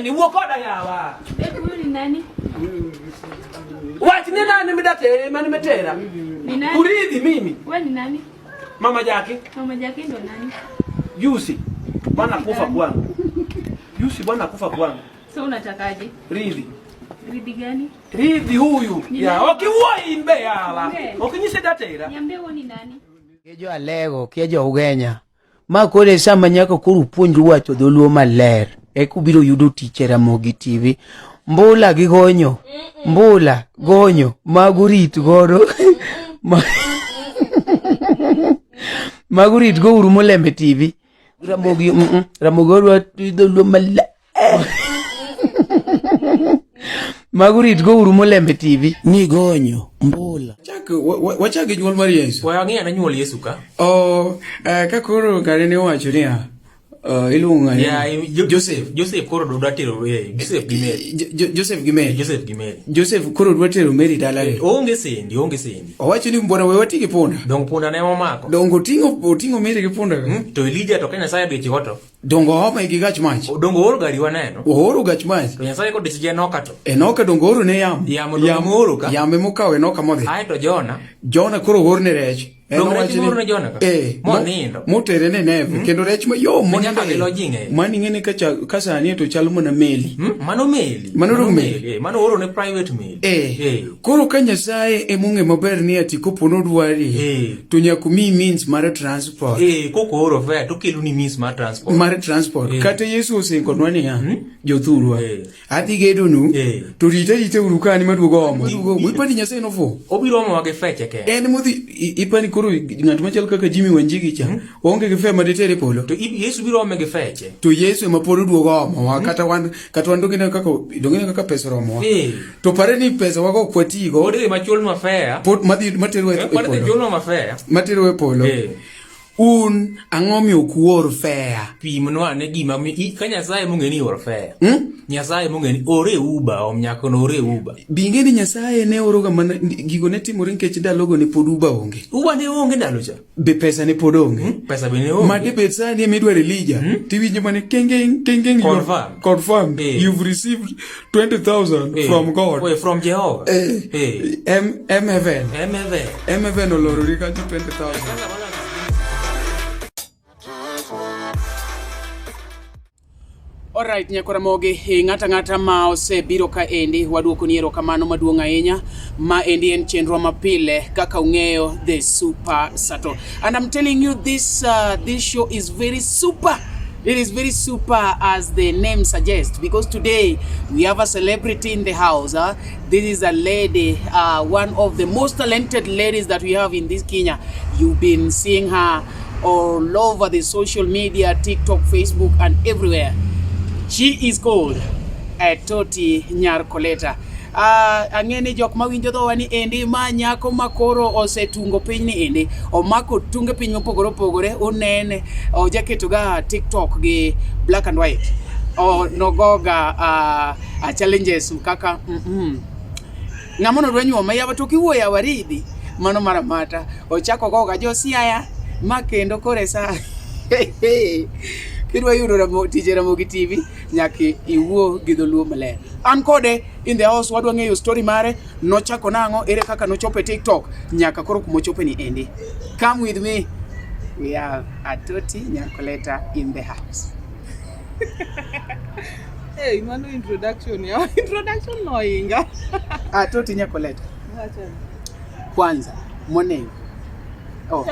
ni wokoda yawa. Huyu ni nani? Wati ni nani midate mani metera? Ni nani? Kuridhi mimi. Wewe ni nani? Mama Jackie. Mama Jackie ndo nani? Yusi. Bwana kufa kwangu. Yusi bwana kufa kwangu. So unatakaje? Ridhi. Ridhi gani? Ridhi huyu. Ya, okiwoi imbe yawa. Okinyise datera. Niambie wewe ni nani? Kejo alego, kejo ugenya. Ma kore sama nyako kuru puonju wacho dholuo maler. Ekubiro yudo tichera mogi TV. Mbula gi gonyo. Mbula, gonyo, magurit goro. Magurit go uru molembe TV. Ramogi, ramogoro dholuo maler. Magurit go uru molembe TV. Ni gonyo, mbula. Wachage nyuol mar Yesu. Wang'e na nyuol Yesu ka. Ka koro kare ne wacho niya, iluonga ni Joseph koro dwa tero Joseph gi Mary. Joseph koro dwa tero Mary dalare. Onge sendi. Owacho ni mbona we wati gi punda. Dong punda ne omako. Dongo oting'o Mary gi punda. To Elijah to Kenya Nyasaye beche goto. Dongo homa gi gach mach. Dongo oro gari waneno. Oro gach mach. To Nyasaye ko dichije Enoka to. Enoka dongo oro ne yamo. Yamo oro ka. Yame mokaw Enoka modhi. Ai to Jona koro oro ne rech. Moro Jona ka. Monindo. Motere ne neve. Kendo rech ma yo monyaka gi lojinge. Mani ngene ka sani to chalo mona meli. Mano meli. Mano oro ne private meli. Koro ka Nyasaye emonge maber ni ati kopono dwari. To nyaka mi means mar transport. Koko oro fare to kelo ni means mar transport. Kata Yesu osengonwa niya jothurwa. Adhi gedonu to rite uru kani maduogo omo. Ipani Nyasaye nofo. Obiro omo wage feche ke. En modhi ipani koro ng'at machal kaka Jimmy Wanjigi cha onge gi fe maditere polo. To Yesu biro omo ge feche. To Yesu ema pod duogo omo kata wan dongene kaka pesa romo. To pare ni pesa wago kwatigo. Ode machul mafea. Pod matero e polo. Pod jolo mafea. Matero e polo. Un ang'omi okuor fea. Pimnwa ne gima ka Nyasaye mong'e ni or fea. Nyasaye mong'e ni ore uba nyako no ore uba. Binge ni Nyasaye ne oroga mana gigo ne timore nikech ndalogo ne pod uba onge. Uba ne onge ndalo cha. Be pesa ne pod onge. Pesa be ne onge. Made bet sani emidwaro Elijah. Tiwinjo mane kengeng confirm. You've received 20,000 from God. From Jehovah. Heaven olorori kanyo 20,000. Alright, nyakora mogi ng'ata ma osebiro ka endi waduoko ni erokamano maduong' ahinya ma endi en chenro mapile kaka ung'eyo the Super Sato, and I'm telling you this show is very super. It is very super as the name suggests, because today we have a celebrity in the house. This is a lady, one of the most talented ladies that we have in this Kenya. You've been seeing her all over the social media, TikTok, Facebook, and everywhere. She is called Atoti Nyacolleta. Ang'eni jok mawinjo dhowa ni endi ma nyako makoro osetungo piny ni endi omako tunge piny mopogore unene ojaketo ga TikTok gi black and white nogoga challenges kaka ng'amono dwanyo ma yawa to kiwuoya waridhi mano maramata ochako goga josiaya makendo koresa kidwa yudo tije Ramogi TV nyaki iwuo gi dholuo maler. An kode in the house wadwa ng'eyo story mare, nochako nang'o, ere kaka nochope TikTok nyaka koro kumochope ni endi. Come with me. We have Atoti Nyacolleta in the house. Hey, mano introduction ya. Introduction no inga. Atoti Nyacolleta. Kwanza, morning. Oh,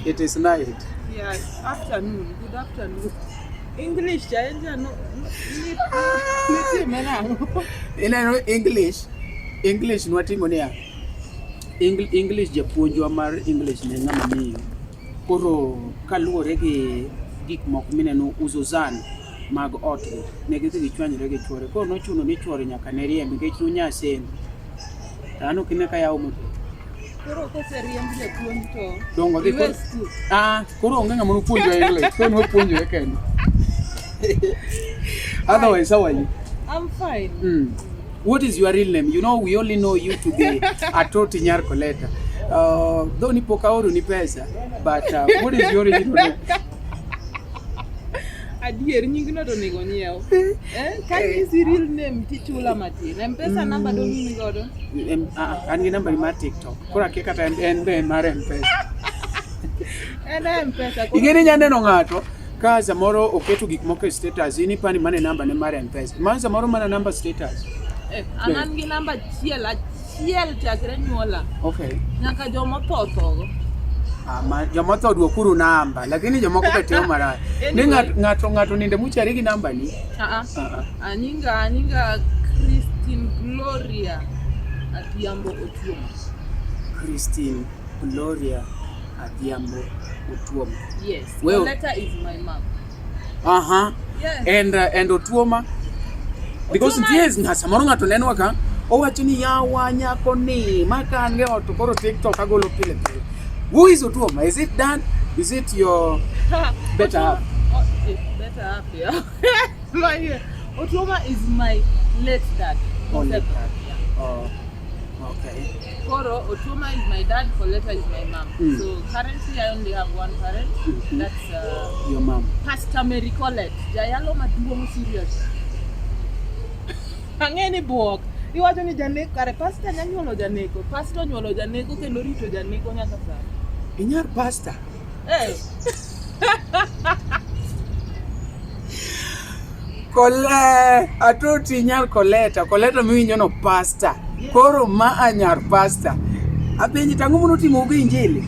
it is night. Yeah, afternoon. Good afternoon. English chaja no. English nwatimo ni ya. English japuonjwa mar English ne ng'ama miyo. Koro kaluore gi gik moko mineno uzozan mag ot ne gidhi gichwanyore gi chwore. Koro nochuno ni chwore nyaka ne riembi nikech nunya sen. Tano kine ka yawo moto. Koro kose riembi japuonj to. Dongo dhi koro onge ng'ama nopuonjo English. Koro nopuonjo kende. Otherwise, how are you? I'm fine. What is your real name? You know, we only know you to be Atoti Nyacolleta. Though nipoka oru ni pesa, but what is your original name? adier nying no to nego nyiew. Can you see real name tichula matin? M-Pesa number don't mean godo. An gi namba mar TikTok. Kora ke kata en be mar M-Pesa. En M-Pesa. Ingeni nyaneno ngato ka samoro oketo gik moko e status ini pani mane namba ne mar M-Pesa. Man samoro mana namba status. An gi namba chiel chakre nyuola. Okay. Nyaka jomo tho. Jomo tho duokuru namba lakini jomoko be teo marach. Ni ngato ninde muchari gi namba ni? Anyinga Christine Gloria Adhiambo Otuoma. Christine Gloria Adhiambo Otuoma. Yes. Well, Nyacolleta is my mom. Yes. And Otuoma because yes na samoro ngato nenwa ka owacho ni yawa nyako ni makange oto koro TikTok agolo pile. Who is Otuoma? Is it Dan? Is it your better half? Better half, yeah. Otuoma is my late dad. Late dad. Yeah. Oh, okay. Koro, Otuoma is my dad, Nyacolleta is my mom. So currently I only have one parent. That's your mom. Pastor Mary Colette. Jayalo maduong serious. Angeni buok. Iwacho ni janeko kare pastor nyanyuolo janeko. Pastor nyuolo janeko kendo rito janeko nyaka sani. Inyar pastor. Atoti Nyacolleta miwinjo no pastor. Koro ma anyar pastor. Apenji tangu muno timo ubi injili.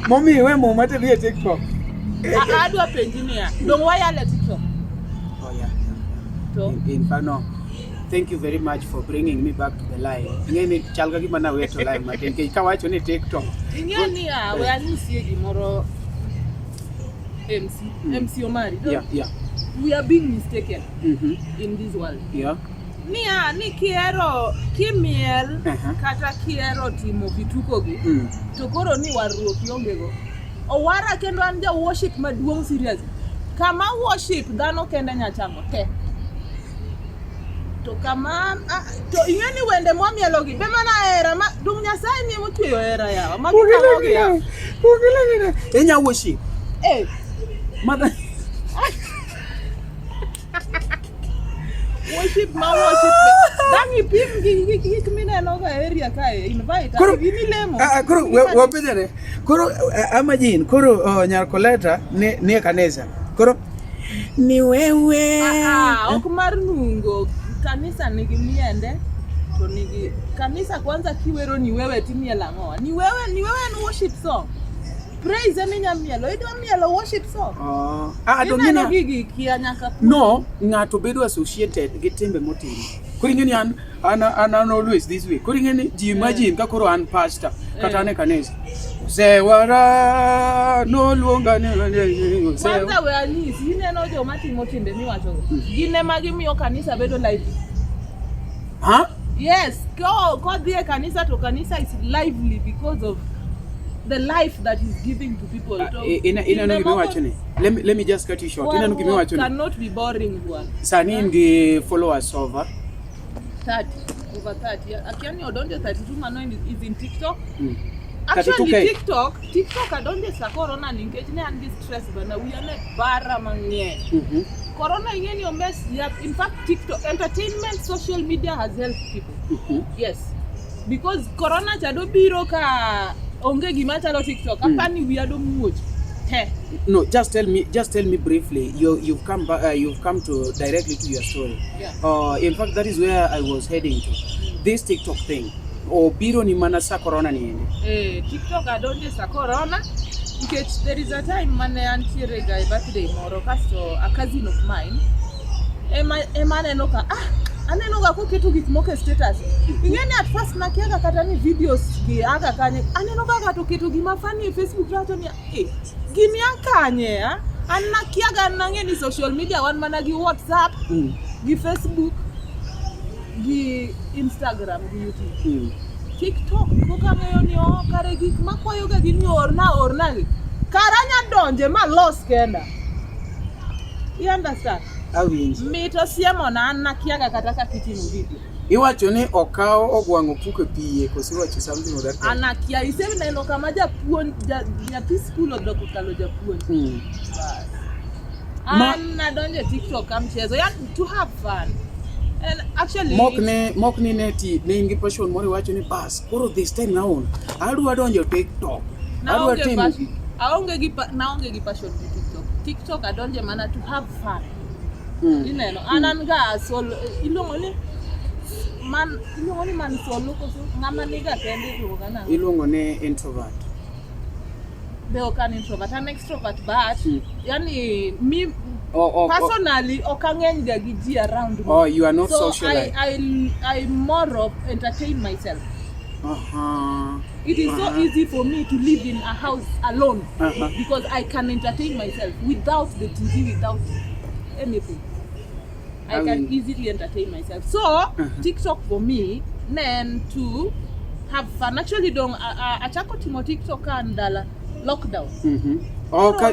Momi we mo mate bi TikTok. Adwa penji niya. Dong wayale TikTok. Oh yeah. So in fact no. Thank you very much for bringing me back to the line. Ngeni chalga gi mana we to line matin ke kawacho ni TikTok. Ngeni we anisi gimoro MC Omari. Yeah. We are being mistaken in this world. Yeah. Ni kiero kimiel kata kiero timo vituko gi. To koro ni warruok yongego. Owara kendo an ja worship maduong serious. Kama worship dhano kende nyachamo te. To kama to ingeni wende momielo gi be mana era ma dung Nyasaye ni mutweyo era yawa ma gikawogi yawa. Enya worship. Mother worship dangi pim gi mineno ga area kae invite gini lemo koro wapejane koro amajin koro Nyacolleta ne kanisa koro ni wewe ok mar nungo kanisa nigi miende to nigi kanisa kwanza kiwero ni wewe timiela ngoa ni wewe ni worship song praise eminya mielo idwa mielo worship song domina gigi kia nyaka no ngato bedo associated gi timbe motimo kuri ngeni an always this way kuri ngeni ji imagine ka koro an pastor kata ne kanisa sewara no luonga ne kwanza we anisi ineno jo matimo timbe miwacho gine magi miyo kanisa bedo live yes go the kanisa to kanisa is lively because of the life that is giving to people. Let me just cut you short. Cannot be boring one. Sani ngi followers over 30. Over 30. Akiani odonde 32 mano is in TikTok. Actually TikTok adonde sa corona engage ne and stress bana we are bara mangye. Corona ingeni omes in fact TikTok entertainment social media has helped people. Yes. Because corona chado biro ka onge gimachalo TikTok apani weirdo much. No, just tell me briefly. You've come to directly to your story. Yeah. In fact, that is where I was heading to. This TikTok thing. Biro ni mana sa corona ni ende. TikTok adonde sa corona. Because there is a time mane antiere guy birthday moro kasto a cousin of mine. Emane noka aneno ga ko keto gik moko status. Ingeni at first nakiaga kata ni videos gi aga kanye. Aneno ga to keto gima funny Facebook rato ni gimi akanye anakiaga nangeni social media wan mana gi WhatsApp, gi Facebook, gi Instagram, gi YouTube. TikTok ko kangeyo ni kare gik makwayo ga gini orna gi. Karanya donje ma loss kenda. You understand? Mito siemo na nakiaga kataka kitino video. Iwacho ni okao ogwango puke piye kosiwacho something of that. Anakia isemi na ino kama japuon ja school odoko kalo japuon. Nadonje TikTok kamchezo to have fun. And actually mokni neti ne ingi passion mori wacho ni bas koro this time now adwa donjo TikTok adwa timo naonge gi passion gi TikTok adonje mana to have fun. Ineno anan ga solo ilongo ni man solo ko ngama niga tende rogana ilongo ne introvert. They can introvert and extrovert, but yani me personally okangeny ga gi ji around me. Oh, you are not so socialite. I more of entertain myself. It is so easy for me to live in a house alone because I can entertain myself without the TV, without anything. I can easily entertain myself. So TikTok for me then to have fun. Actually don't achako timo TikTok andala lockdown.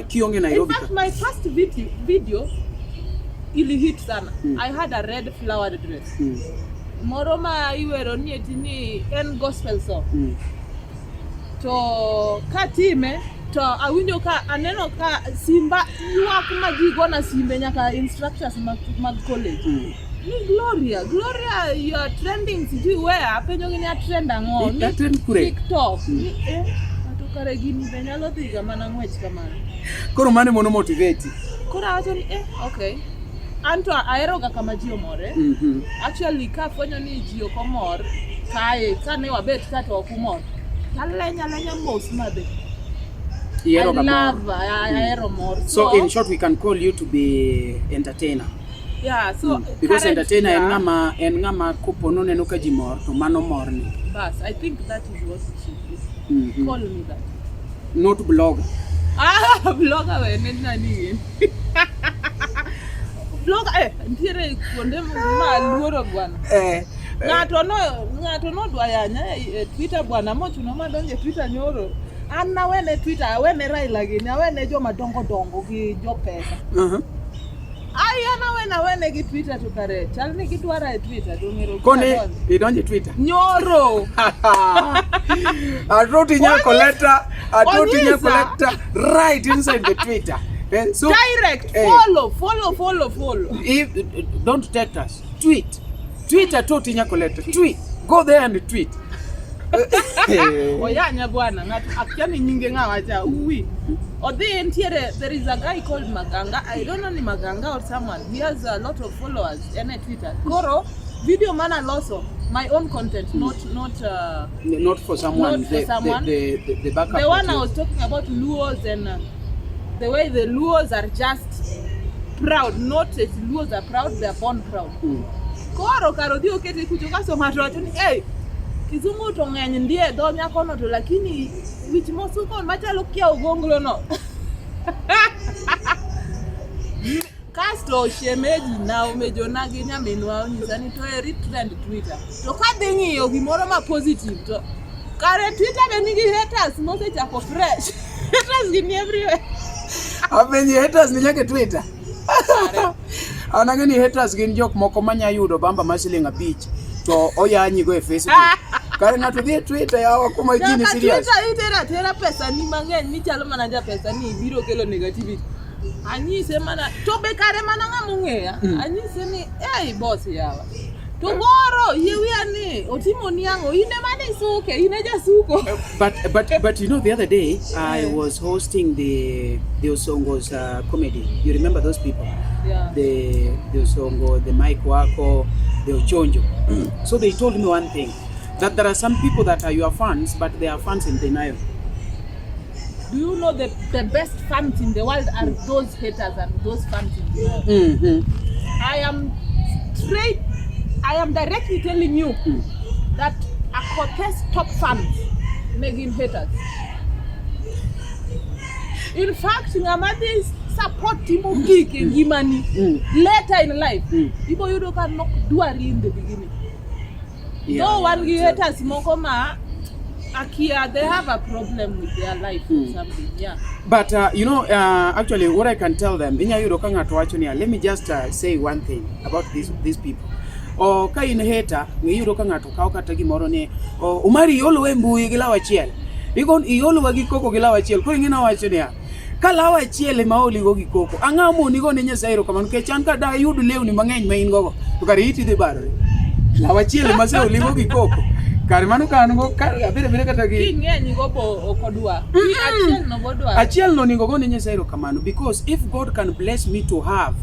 Kionge Nairobi. In fact, my first video ili hit sana. I had a red flowered dress. Moroma iwero ni etini en gospel song. To katime to awinjo ka aneno ka simba yuak magigo na simbe nyaka instructors mag college. Ni Gloria, you are trending sijui where penjo ngini a trend ango ni TikTok. Kare gini benyalo dhiga mana ngwech kamano. Koro mane mono motivate. Koro awacho ni okay. Anto aero ga kama ji omore. Actually ka fwenyo ni ji okomor kae kane wabet ka to okumor. Talenya mos mabe. Aero more. So in short we can call you to be entertainer. Yeah, so because entertainer en ngama kopono neno ka ji mor to mano morni. Bas, I think that is what it should be. Call me that. Not blogger. Blogger we nani. Blogger ntiere konde ma luoro bwana. Ngato no dwa yanya Twitter bwana mochuno madonje Twitter nyoro. Anna wene Twitter wene Raila gini wene joma dongo gi jo pesa. Ayana wene gi Twitter to kare. Chalni kitwara Twitter to ngero. Kone idonje Twitter. Nyoro. Atoti Nyacolleta right inside the Twitter. So direct follow. If don't text us. Tweet Atoti Nyacolleta. Tweet. Go there and tweet. Oyanya bwana ngatu akiani nyinge ngawacha uwi. Odi ntiere there is a guy called Maganga. I don't know ni Maganga or someone. He has a lot of followers on Twitter. Koro video man and also my own content, not for someone. Not for someone. The backup. The one I was talking about Luos and the way the Luos are just proud. Not that Luos are proud, they are born proud. Koro karodi oketi kutoka so matroto ni kizungu to ng'eny ndie do nyakono to lakini which mosuko machalo kia ugonglo no. Kasto shemeji na umejona gi nyaminwa onyisa ni to eri trend Twitter. To ka dhi ng'iyo gimoro ma positive to kare Twitter be nigi haters mose chako fresh. Haters gini everywhere. Abenye haters ni nyake Twitter. Anangeni haters gin jok moko manya yudo bamba masiling abich to oyanyi go e Facebook. Kare ngato dhi Twitter yawa kuma jini serious. Twitter tera pesa ni mang'eny ni chalo mana ja pesa ni biro kelo negativity. Anyise mana to be kare mana ng'amung'eya. Anyise ni boss yawa. To goro yewiani otimo niango ine mane suke ine ja suko. But you know the other day I was hosting the Osongos comedy. You remember those people? Yeah. The Osongo, the Mike Wako, the Ochonjo. So they told me one thing, that there are some people that are your fans but they are fans in denial. Do you know the best fans in the world are those haters and those fans in denial? I am directly telling you that Akote's top fans making haters. In fact, Ngamadi support Timo Geek in Gimani later in life. People you can not do a in the beginning. No one haters Mokoma Akia, they have a problem with their life or something. Yeah. But actually what I can tell them, let me just say one thing about these people. O ka in hater ngiyudo ka ngato kaw kata gimoro ne umari yolo we mbui gi lawa chiel igon iyolo wa gi koko gi lawa chiel ko ngina wacho ne Kalawa achiel ma oligo gi koko. Ang'amo ni go ne Nyasaye erokamano ke chan ka da yud lewni mang'eny ma in go. To kare iti dhi barore. Lawa achiel ma se oligo gi koko. Kare mano kan go abire kata gi ng'eny go bo okodwa. Achiel no bodwa. Achiel no nigo go ne Nyasaye erokamano because if God can bless me to have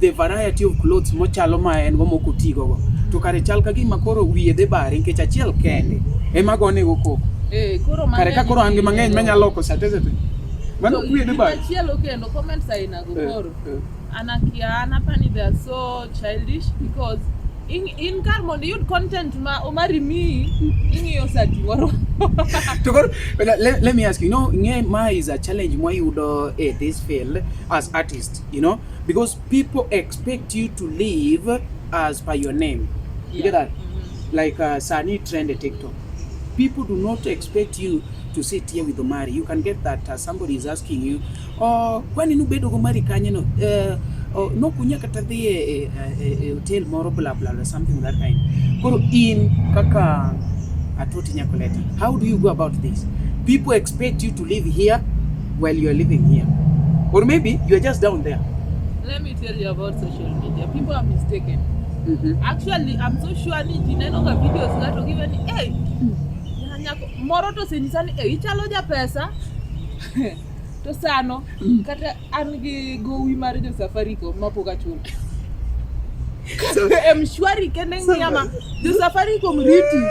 the variety of clothes mochalo ma en go moko tigo go. To kare chal ka gima koro wiye dhi bare nikech achiel kende ema go ne go koko. Koro kare ka koro an gi mang'eny manya loko sate. Mano wiye dhi bare. Achiel okendo comments aina go koro. Anakia anapani they are so childish because in Carmon you'd content omari me in your sati waro. Let me ask you, ma is a challenge why you do this field as artist, because people expect you to live as per your name. You get that? Like Sani trend TikTok. People do not expect you to sit here with Omari. You can get that somebody is asking you, when you bedo Omari kanya no kunya kata dhi hotel moro blah blah or something that kind. Koro in kaka Atoti Nyacolleta, how do you go about this? People expect you to live here while you are living here, or maybe you are just down there. Let me tell you about social media. People are mistaken. Actually, I'm so sure ni dinenoga videos ngato given moro to sinisani ichalo ja pesa to sano kata an gi gowi mar jo Safaricom mapoka chulo. So mshwari kende ngiyama jo Safaricom riti.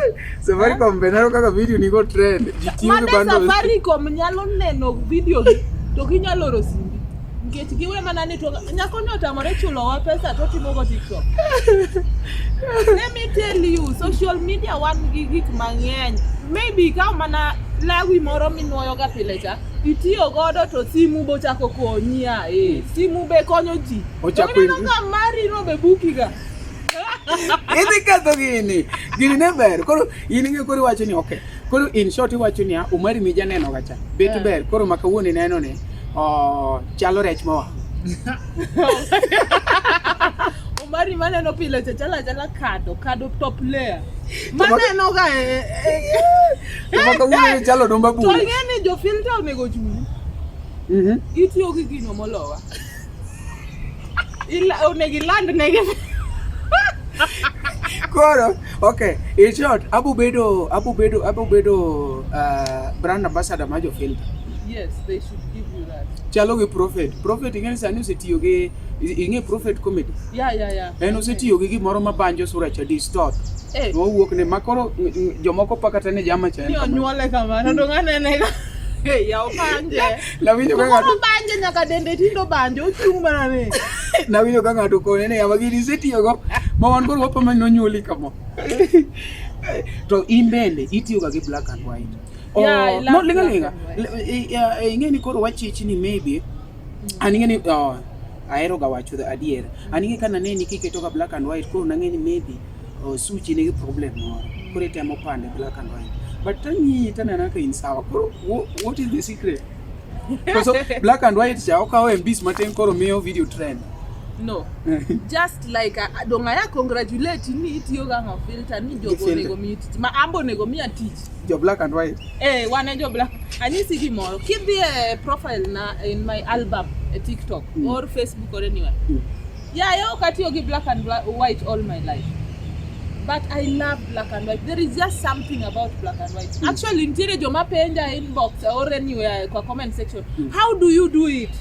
Safaricom benaro kaka video ni go trend. Mane Safaricom nyalo neno video to ginyalo oro simbi. Nikech giwe manani to nyako nyota more chulo wa pesa to timo go TikTok. Let me tell you, social media wan gik mang'eny. Maybe ka mana lawi moro minuoyo ga pilecha itiyo godo to simu bo chako konyia simu be konyo ji ochako nga mari no be bukiga Iti kato gini ne ber koro ininge koro wacho ni okay koro in short wacho ni Omari mi janeno gacha bet ber koro makawuoni neno ne chalo rech mawa Omari maneno pilecha chala kado top layer maneno ga makawuoni chalo domba buru to ngeni jo filter onego chuli itiyo gi gino molowa onegi land negi koro okay in short abu bedo brand ambassador ma jo filter. Yes, they should give you that. Chalo gi prophet ingeni sani osetiyo gi inge prophet comedy. Yeah. En osetiyo gi gimoro mabanjo sura cha distort. No wuok ne makoro jomoko pakata ne jama cha. Ni onyuole kamano to ng'ane ya obanje. La winjo ka ng'ato banje nyaka dende tindo banjo chung mana ne. Na winjo ka ng'ato kone ne yama gini setiyo go ma wan koro wapa man nonyuoli kamo. To in bende itiyo ga gi black and white. No linga ingeni koro wachichi ni maybe aningeni aero ga wacho adier aninge kana ne nikiketo ga black and white koro nangeni maybe suchi ne problem moro koro temo pande black and white but tani tana ka insawa koro what is the secret? Because black and white cha okawo mbis maten koro miyo video trend. No. Just like dongaya congratulate ni itiyo ga no filter ni jogo nego mi ma ambo nego mi teach jo black and white wane jo black ani sigi moro keep the profile na in my album TikTok or Facebook or anywhere yo katiyo gi black and white all my life, but I love black and white. There is just something about black and white. Actually ntire jo mapenja inbox or anywhere kwa comment section how do you do it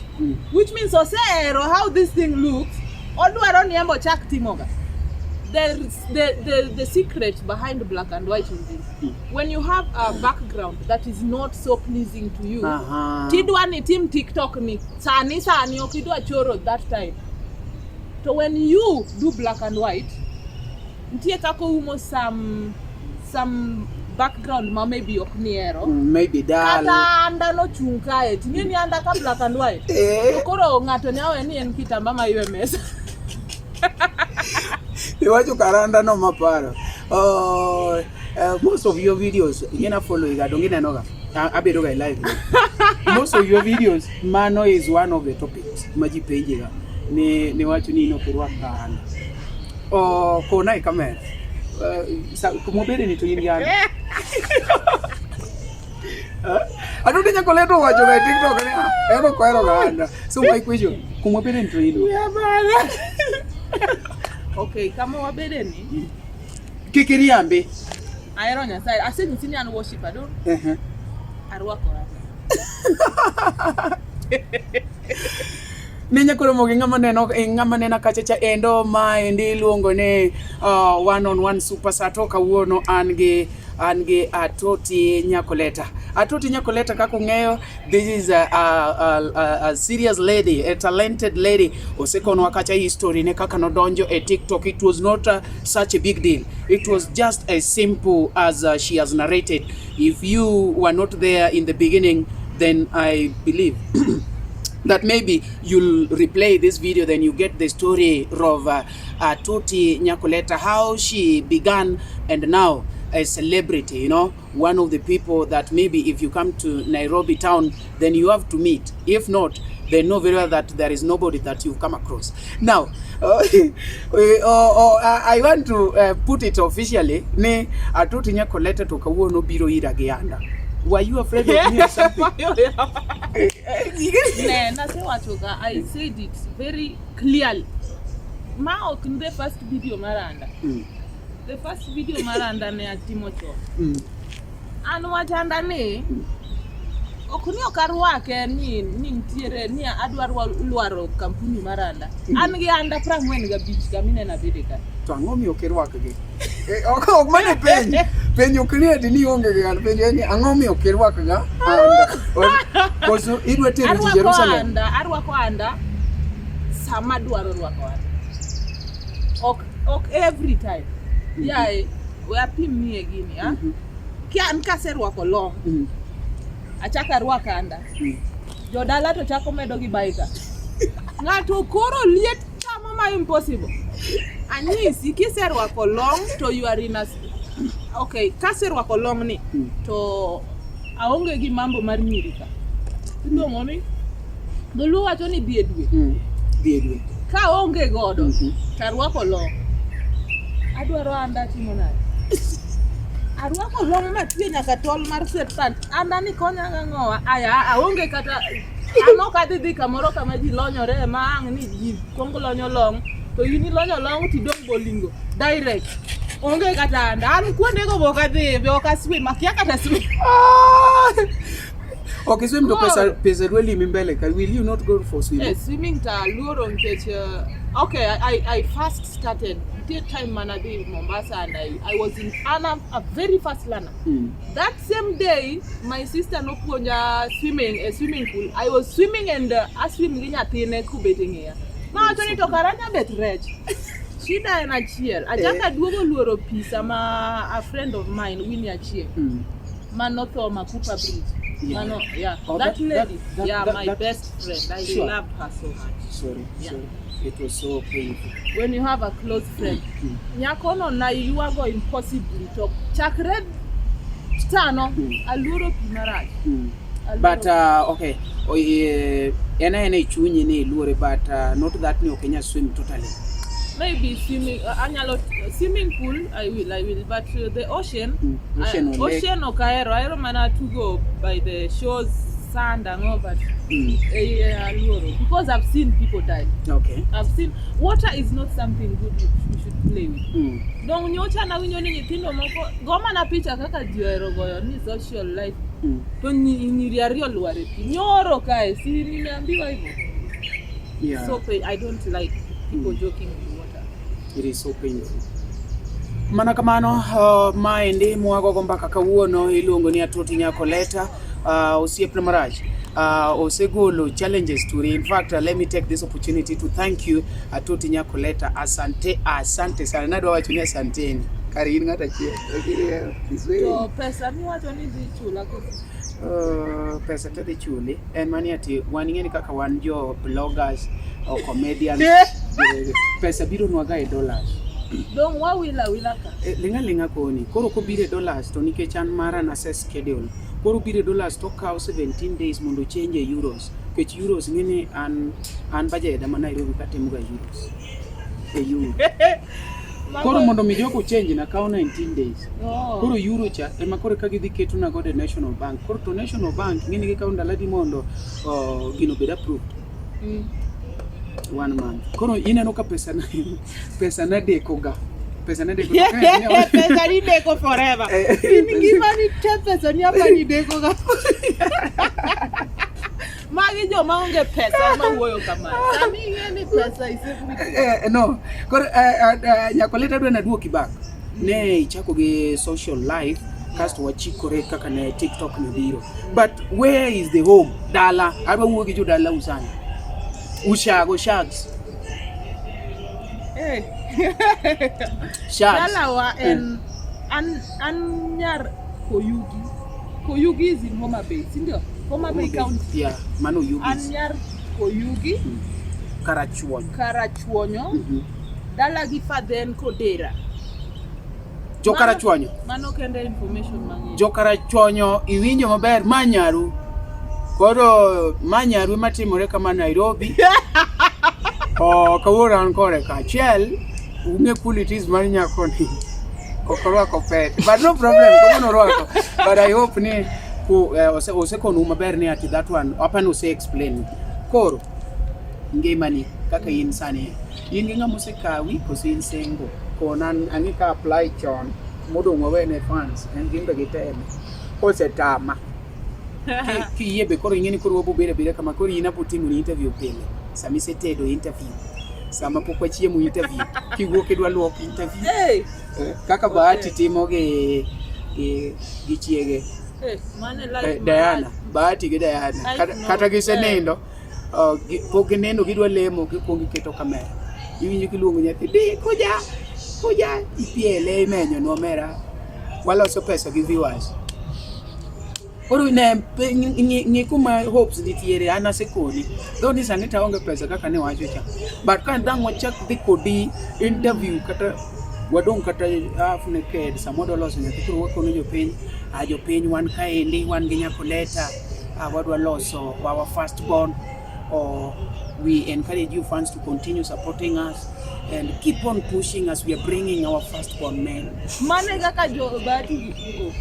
which means osero how this thing looks odwaro ni ambo chak timoga. The secret behind black and white is this. When you have a background that is not so pleasing to you, tidwa ni team TikTok ni sani okidwa choro that time. So when you do black and white, ntie kako umo some background ma maybe okniero. Maybe dal. Kata anda no chunkae. Tingeni anda ka black and white. Koro ngato nyawe ni en kitamba ma iwe mesa. Iwacho karanda no maparo. Most of your videos ingena follow iga dongina noga abedo ga live. Most of your videos mano is one of the topics maji page ga ni wacho ni no kurwa kana. Kona kamera. Kumobere ni to yin yana. Atoti Nyacolleta wacho ga TikTok ne ero kwero ganda. So my question, kuma bene ntro ilo. Okay, kama wabede ni Kikiriambe. Ayero Nyasaye. Ase nyisini an worship ado. Arwako rata. Ninya koro mogi ngama nena kachacha endo ma endi luongo ne one on one super Sato kawuono an gi Atoti Nyacolleta. Atoti Nyacolleta kako ng'eyo, this is a serious lady, a talented lady. Osekonwa kacha history ne kaka nodonjo e TikTok. It was not such a big deal. It was just as simple as she has narrated. If you were not there in the beginning, then I believe that maybe you'll replay this video, then you get the story of Atoti Nyacolleta, how she began and now a celebrity, you know, one of the people that maybe if you come to Nairobi town, then you have to meet. If not, they know very well that there is nobody that you've come across. Now, I want to put it officially, ne Atoti Nyacolleta to kawuono biro ira gianda. Were you afraid of me or something? I said it very clearly. Ma the first video maranda. The first video maranda ne atimocho. Anu wachanda ne okuni okarwake ni ntiere ni adwaro luaro kampuni maranda. An gi anda prangwen ga bich kamine na bideka. To ang'o mi okirwak gi? Ok mane penj oknie ni onge ga penj ni ang'o mi okirwak ga anda. Koso idwa tero ti Jerusalem. Arwako anda sama dwaro rwako anda. Ok every time. Yeah, we are pim me again, yeah. Kian kase rwako long. Achaka rwaka anda. Jodala to chako medo gi baika. Ngato koro liet chamo ma impossible. Anisi kise rwako long to you are in a okay, kase rwako long ni to aonge gi mambo mar nyirika. Ndo ngoni? Dulu wacho ni biedwe. Biedwe. Ka onge godo, tarwako long. Adwaro anda timo nade. Arwako long matwe nyaka tol mar sweatpant. Anda ni konya ng'owa. Aya aonge kata ano kadhi kamoro kama ji lonyore ma ang ni ji kongo lonyo long. To yini lonyo long ti dong bolingo. Direct. Onge kata anda. An kuonde go boka dhi be oka swim. Akia kata swim. Okay, swim to pesa really mimbele. Will you not go for swimming? Yes, swimming ta luoro nkech. Okay, I first started time manadi Mombasa and I was in a very fast learner. That same day my sister no puonja swimming a swimming pool. I was swimming and I swim ginya tine kubeting here. Na toni to karanya bet rech. Shida na chiel. Ajaka duogo luoro pisa ma a friend of mine win ya chiel. Manotho Makupa Bridge. Yeah. Mano, yeah. Oh, that lady. My that, best friend. I loved her so much. Sorry. It was so painful. When you have a close friend, Nyakono na you are going impossibly to chakred tano aluro pimaraj. But okay, ena chunyi ni lure, but not that ni okenya swim totally. Maybe swimming pool I will, but the ocean okaero mana to go by the shores, sand and all that. Because I've seen people die. Okay. I've seen water is not something good you should play with. Don't nyocha na winyo ni nyithindo moko goma na picha kaka jiero goyo ni social life. To nyiriario luare pi. Nyoro kae si nimeambiwa hivyo. Yeah. So I don't like people joking with water. It is so painful. Mana kamano maendi mwago mpaka kawuono iluongo ni Atoti Nyacolleta osiep na marach. Osegolo challenges to in fact let me take this opportunity to thank you Atoti Nyacolleta. Asante sana. Nado wacho ni asanteni. Kari in ngata chie. So pesa mi wacho ni dhi chula ko. Pesa tadi chuli. En mani ati waningeni kaka wan jo bloggers or comedians. Pesa biro nwaga $. Don't wa wila ka. Linga koni. Koro ko bire $, to nikech an mara na set schedule. Koro bire $, to kaw 17 days mondo change euros. Kech euros ngini an budget da Nairobi katemuga euros. Euro. Koro mondo mi jogo change na kao 19 days. Oh. Koro euro cha ema koro ka gidhi keto na go the National Bank. Koro to National Bank ngini gi kao ndaladi mondo gino bed approved. 1 month. Koro ineno ka pesa na deko ga. Pesa na deko. Pesa ni deko forever. Ngimani pesa ni hapa ni deko ga. Magi jo maonge pesa mawuoyo kama. Sami ngeni pesa isefuti. No. Koro Nyacolleta dwa na duoki back. Ne ichako gi social life kasto wachikore kaka ne TikTok ne biro. But where is the home? Dala. Adwa wuogi jo dala usani. Ushago shags. Shags. Dala wa anyar Koyugi. Koyugi is in Homa Bay, sindio? Homa Bay County. Yeah, mano Yugi. Anyar Koyugi. Karachuonyo. Dala gi Faden Kodera. Jo Karachuonyo. Mano kende information mang'eny. Jo Karachuonyo iwinjo maber Manyaru. Koro Manyaru matimore kama Nairobi. Kawuono an kore kachiel. Unge qualities mar nyakoni. Kokorwako pet. But no problem, kawuono rwako. But I hope ni osekonu maber ni ati that one apano ose explain. Koro ngimani kaka in sani. In gi ng'ama osekawi koso in single. Konan angi ka apply chon modong wawene fans en gimbe giteme. Osetama. Ki yebe koro ingeni koro wabo bere kama koro inapo timu ni interview pele. Sami setedo interview. Sama pokwa chiemo interview. Kiwuok idwa luok interview. Kaka Bahati timo gi chiege. Mane like Diana. Bahati gi Diana. Kata gisenindo. Pok ginendo gidwa lemo gipongi keto kamera. Iwinjo kiluongo nyathi di kuja ipiele imenyo no mera. Waloso pesa gi viewers. Koro ne ngi kuma hopes nitiere ana sekoni. Though ni sani taonge pesa kaka ne wacho cha. But kan dang wachak dhi kodi interview kata wadong kata afune ked samodo loso nyathi koro wakono jopiny wan kaendi wan gi Nyacolleta wadwa loso our first born. Or we encourage you fans to continue supporting us and keep on pushing us. We are bringing our firstborn men. Mane kaka jo Bahati go.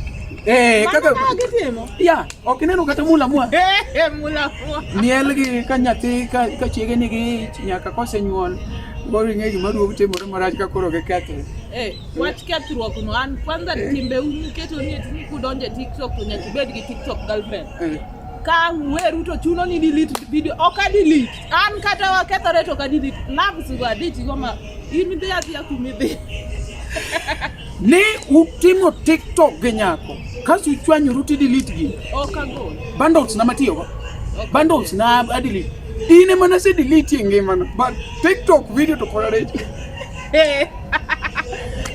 Kaka gitimo? Yeah, okineno kata mula mua. Mula mua. Miel gi ka nyathi ka chiege nigi nyaka kosenyuol. Bori ng'e gima duogo timore marach ka koro gikethre. Wach kethruok no an kwanza timbe uketo ni kudonje TikTok to nyaka ibed gi TikTok girlfriend. Ka weru to chuno ni delete video oka delete an kata wakethore to ka delete love sigo aditi goma imidhi atia kumidhi ne utimo TikTok gi nyako kasu chwanyoru ti delete gi oka go bundles na matiyo bundles na delete ine mana se delete ngimana but TikTok video to korare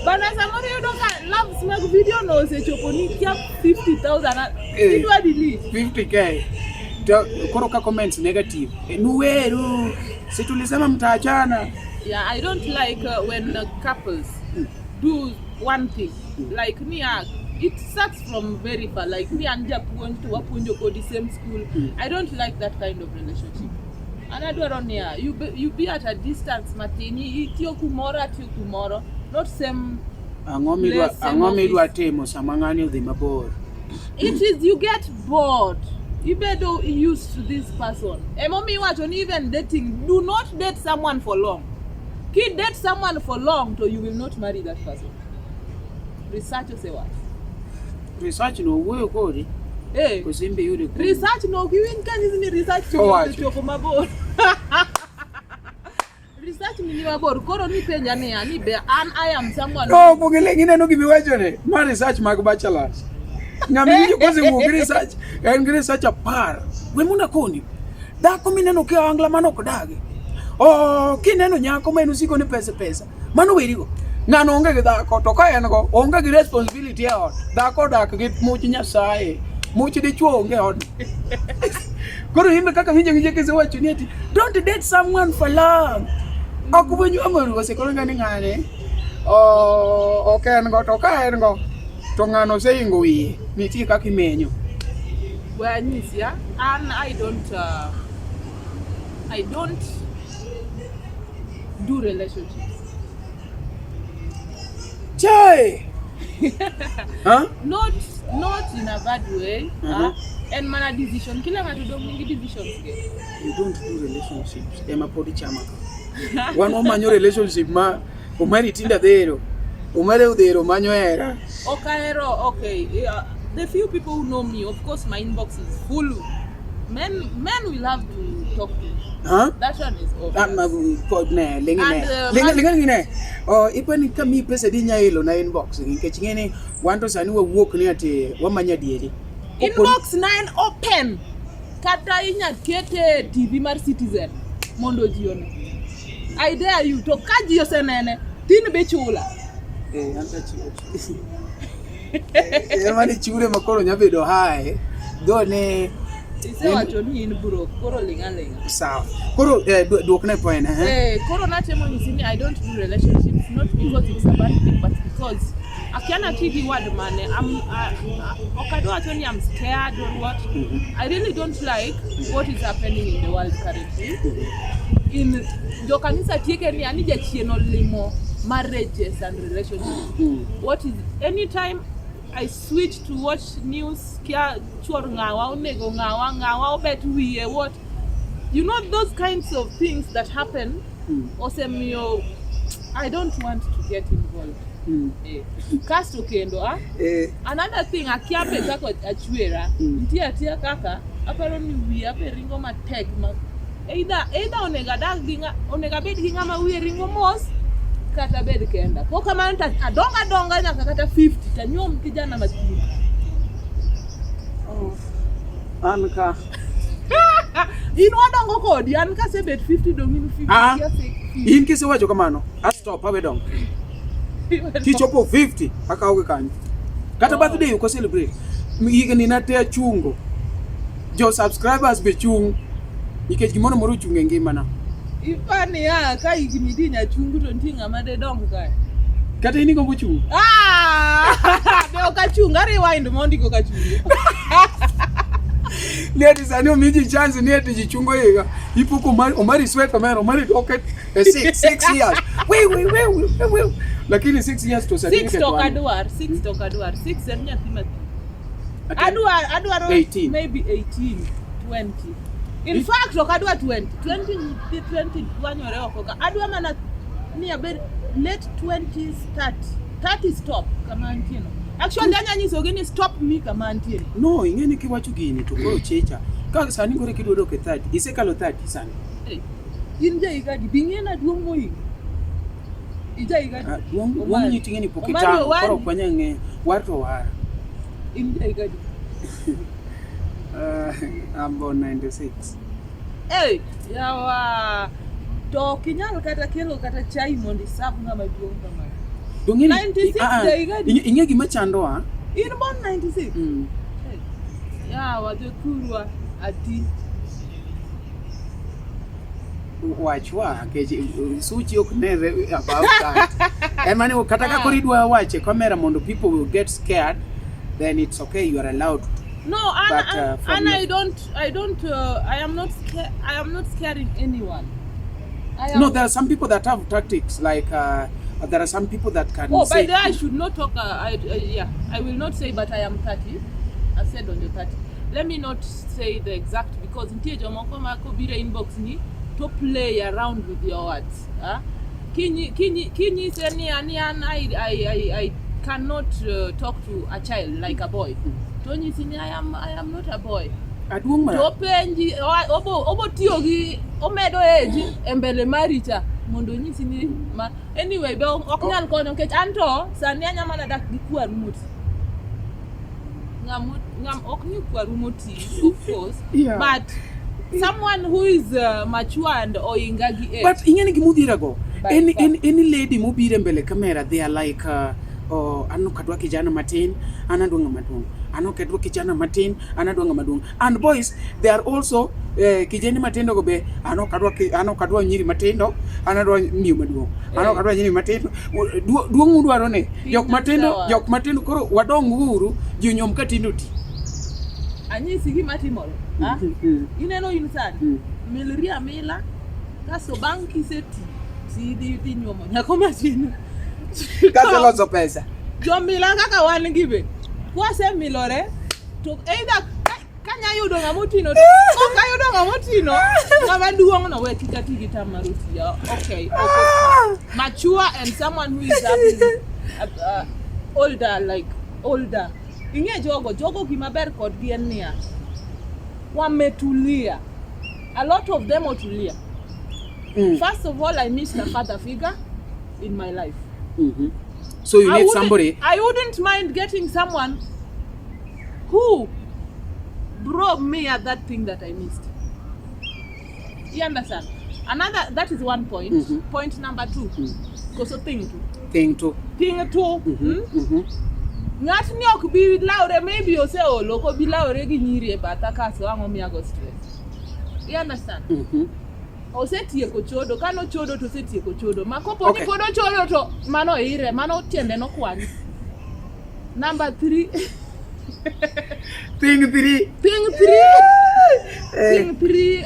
bana samori yodoka love smag video no se choponi kia 50,000 idwa delete 50k koro ka comments negative nuweru situlisema mtaachana. Yeah, I don't like when couples do one thing like me it starts from very far like me and Japuan to Wapunjo go the same school. I don't like that kind of relationship. And I don't know here you be at a distance matini itio kumoro not same angomi dwa timo samangani udhi mabor. It is you get bored. You better used to this person. Emomi watch on even dating. Do not date someone for long. Keep date someone for long so you will not marry that person. Research say what? Research no wo kodi. Kusimbe yule. Research no kiwin kan isn't research to mabor. Research ni mabor koro ni penja ne ani be and I am someone. No, bugele ngine no gibiwacho ne. Ma research mag bachelors. Ngami kozi wo research en research apar we muna koni da ko mineno ke angla mano kodage kineno nyako menu siko ni pesa mano werigo ngano onge gi dhako to ka en go onge gi responsibility e ot dhako dak gi much Nyasaye much dichuo onge ot koro imbe kaka winje kese wacho ni ati don't date someone for long akubenyu amoru osekoro ngani ngane okay en go to ka en go to ngano seingo wiye nitie kaka imenyo well yeah and I don't do relationships Chai. Huh? Not in a bad way. And mana decision kila ngatu dong ngi decisions ke. You don't do relationships. Ema podi chama. One manyo relationship ma umari tinda dero. Umare udero manyo era. Okaero, okay. The few people who know me, of course my inbox is full. Men will have to talk to. Huh? That one is obvious. I'm called ne lengene. Oh, ipan kami pesa di nya ilo na inbox. Nkech ngene wanto sani wa walk ni ati wamanya dieri. Inbox 9 open. Kata inya kete TV mar Citizen. Mondo jione. I dare you to kaji yosenene. Tin be chula. Anta chiwo. Mani chure makoro nyabedo hai. Done Ise wacho ni in bro koro linga. Sawa. Koro duokne point koro na temo ni I don't do relationships not because it's a bad thing but because akiana tigi word man okado wacho ni I'm scared or what. I really don't like what is happening in the world currently. In jo kanisa tieke ni ani jachieno limo marriages and relationships. What is anytime I switch to watch news kia chuor ngawa onego ngawa obet wiye what you know those kinds of things that happen osemio I don't want to get involved. Kasto kendo another thing akiape kako achwera ntia kaka aparo ni wiye ape ringo matek either onega bed gi ngama wiye ringo mos kata bed kenda ko kama nta adonga nyaka kata 50 tanyom kijana maskini. Anka in wadongo kodi an ka se bet 50 dong in 50 in kise wacho kamano stop abe dong kichopo 50 akaoge kanyo kata birthday uko celebrate higni na te chungo jo subscribers be chung nikech gimono moro chunge ngimana ifani ka higni dinya chungu to ntinga made dong kae kata ini gombo chung be okachunga rewind mondi ko kachunga Neti sani miji chance neti jichungo higa ipuko omari sweat kamera omari rocket 6 years we lakini 6 years to certificate 6 tokadwar 6 and nyathima adwar 18 maybe 18 20 in fact tokadwa 20 wanyore okoka adwa mana ni abed late 20s 30 stop kama antino actually anya nyiso gini stop me kama antino no ingeni kiwacho gini to koro checha ka sani gore kidodo ke 30 isekalo 30 sani inja igadi bingena duong moyi ija igadi duong yitingeni pokita koro kwanya nge warto wara inja igadi I'm born 96 yawa to kinyal kata kelo kata chai mondi sabu ngama duong kama dongeni 96 igadi inge gima chando in born 96 yawa de kurwa ati wachwa keje suchi oknere about that emani kataka koridwa wache kamera mondo people will get scared then it's okay you are allowed no I am not scaring anyone. No, there are some people that have tactics like there are some people that can say by the way I should not talk I will not say but I am 30. I said on the 30. Let me not say the exact because ntejo moko mako bire inbox ni to play around with your words. Kinyi seni I cannot talk to a child like a boy. Tony sini I am not a boy. Aduong ma. To penji obo tiogi omedo age embele maricha mondo nyisi ni anyway be oknyal kono kech anto sani anya mana dak gi kwa rumoti. Ngam oknyu kwa rumoti of course but someone who is mature and oingagi age. But ingeni gimudira go any lady mobire mbele camera they are like ano kadwa kijana matin anadonga madung ano kadwa kijana matin anadonga madung and boys they are also kijeni matindo go be ano kadwa nyiri matindo anadwa miyo madung ano kadwa nyiri matindo duong udwaro ne jok matindo koro wadong uru jonyom katindo ti anyisi gi matimoro ineno insani milria mila kaso banki seti sidi nyuomo nyako matino Kasa loso pesa. Jomila kaka wan gibe. Kwase milore to either kanya yudo ngamotino to kayudo ngamotino ngama duong no we kikati gitamaruti ya okay mature and someone who is older inge jogo gimaber kod gien nia wametulia a lot of them otulia. First of all, I miss the father figure in my life. So you need somebody. I wouldn't mind getting someone who brought me at that thing that I missed. You understand? That is one point. Point number 2. So thing 2. Ngat ni ok bi laure maybe ose oloko bi laure gi nyiri e bata kaso ango mi ago stress. You understand? Osetieko chodo kano chodo to osetieko chodo makopo ni kodo chodo to mano ire mano tiende no kwani. Number 3 Thing 3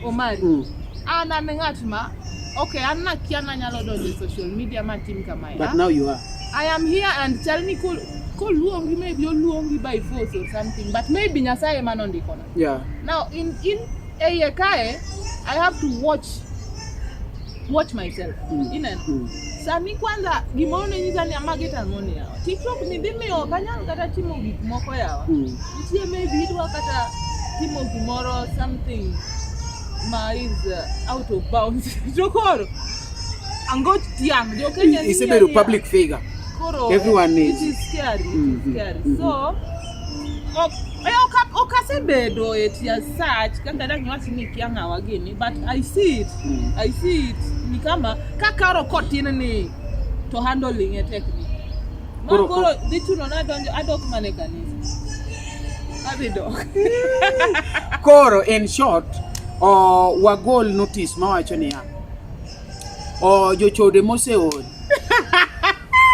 Omari. Ana ngatma okay anna kiana nyalo donjo social media matim kama ya. But now you are. I am here and tell me call luongi maybe luongi by force or something but maybe nyasaye manondi kona. Yeah. Now in Eyekae I have to watch myself. Sani kwanza gimone nyisa ni amageta ngoni yawa. TikTok ni dimi o kanyang kata timo gik moko yawa. Ntie maybe idwa kata timo gimoro something is out of bounds. Jokoro. Angot tiang jo Kenya ni. It's a very public figure. Koro, everyone needs. It is scary. So okase bedo etia search kanga dangi wati ni kianga wageni but I see it ni kama kakaro kotin ni to handling a technique Koro ditu no na donjo adok mane kanisa abidok Koro in short wagol notice mawacho ni ya jochode moseol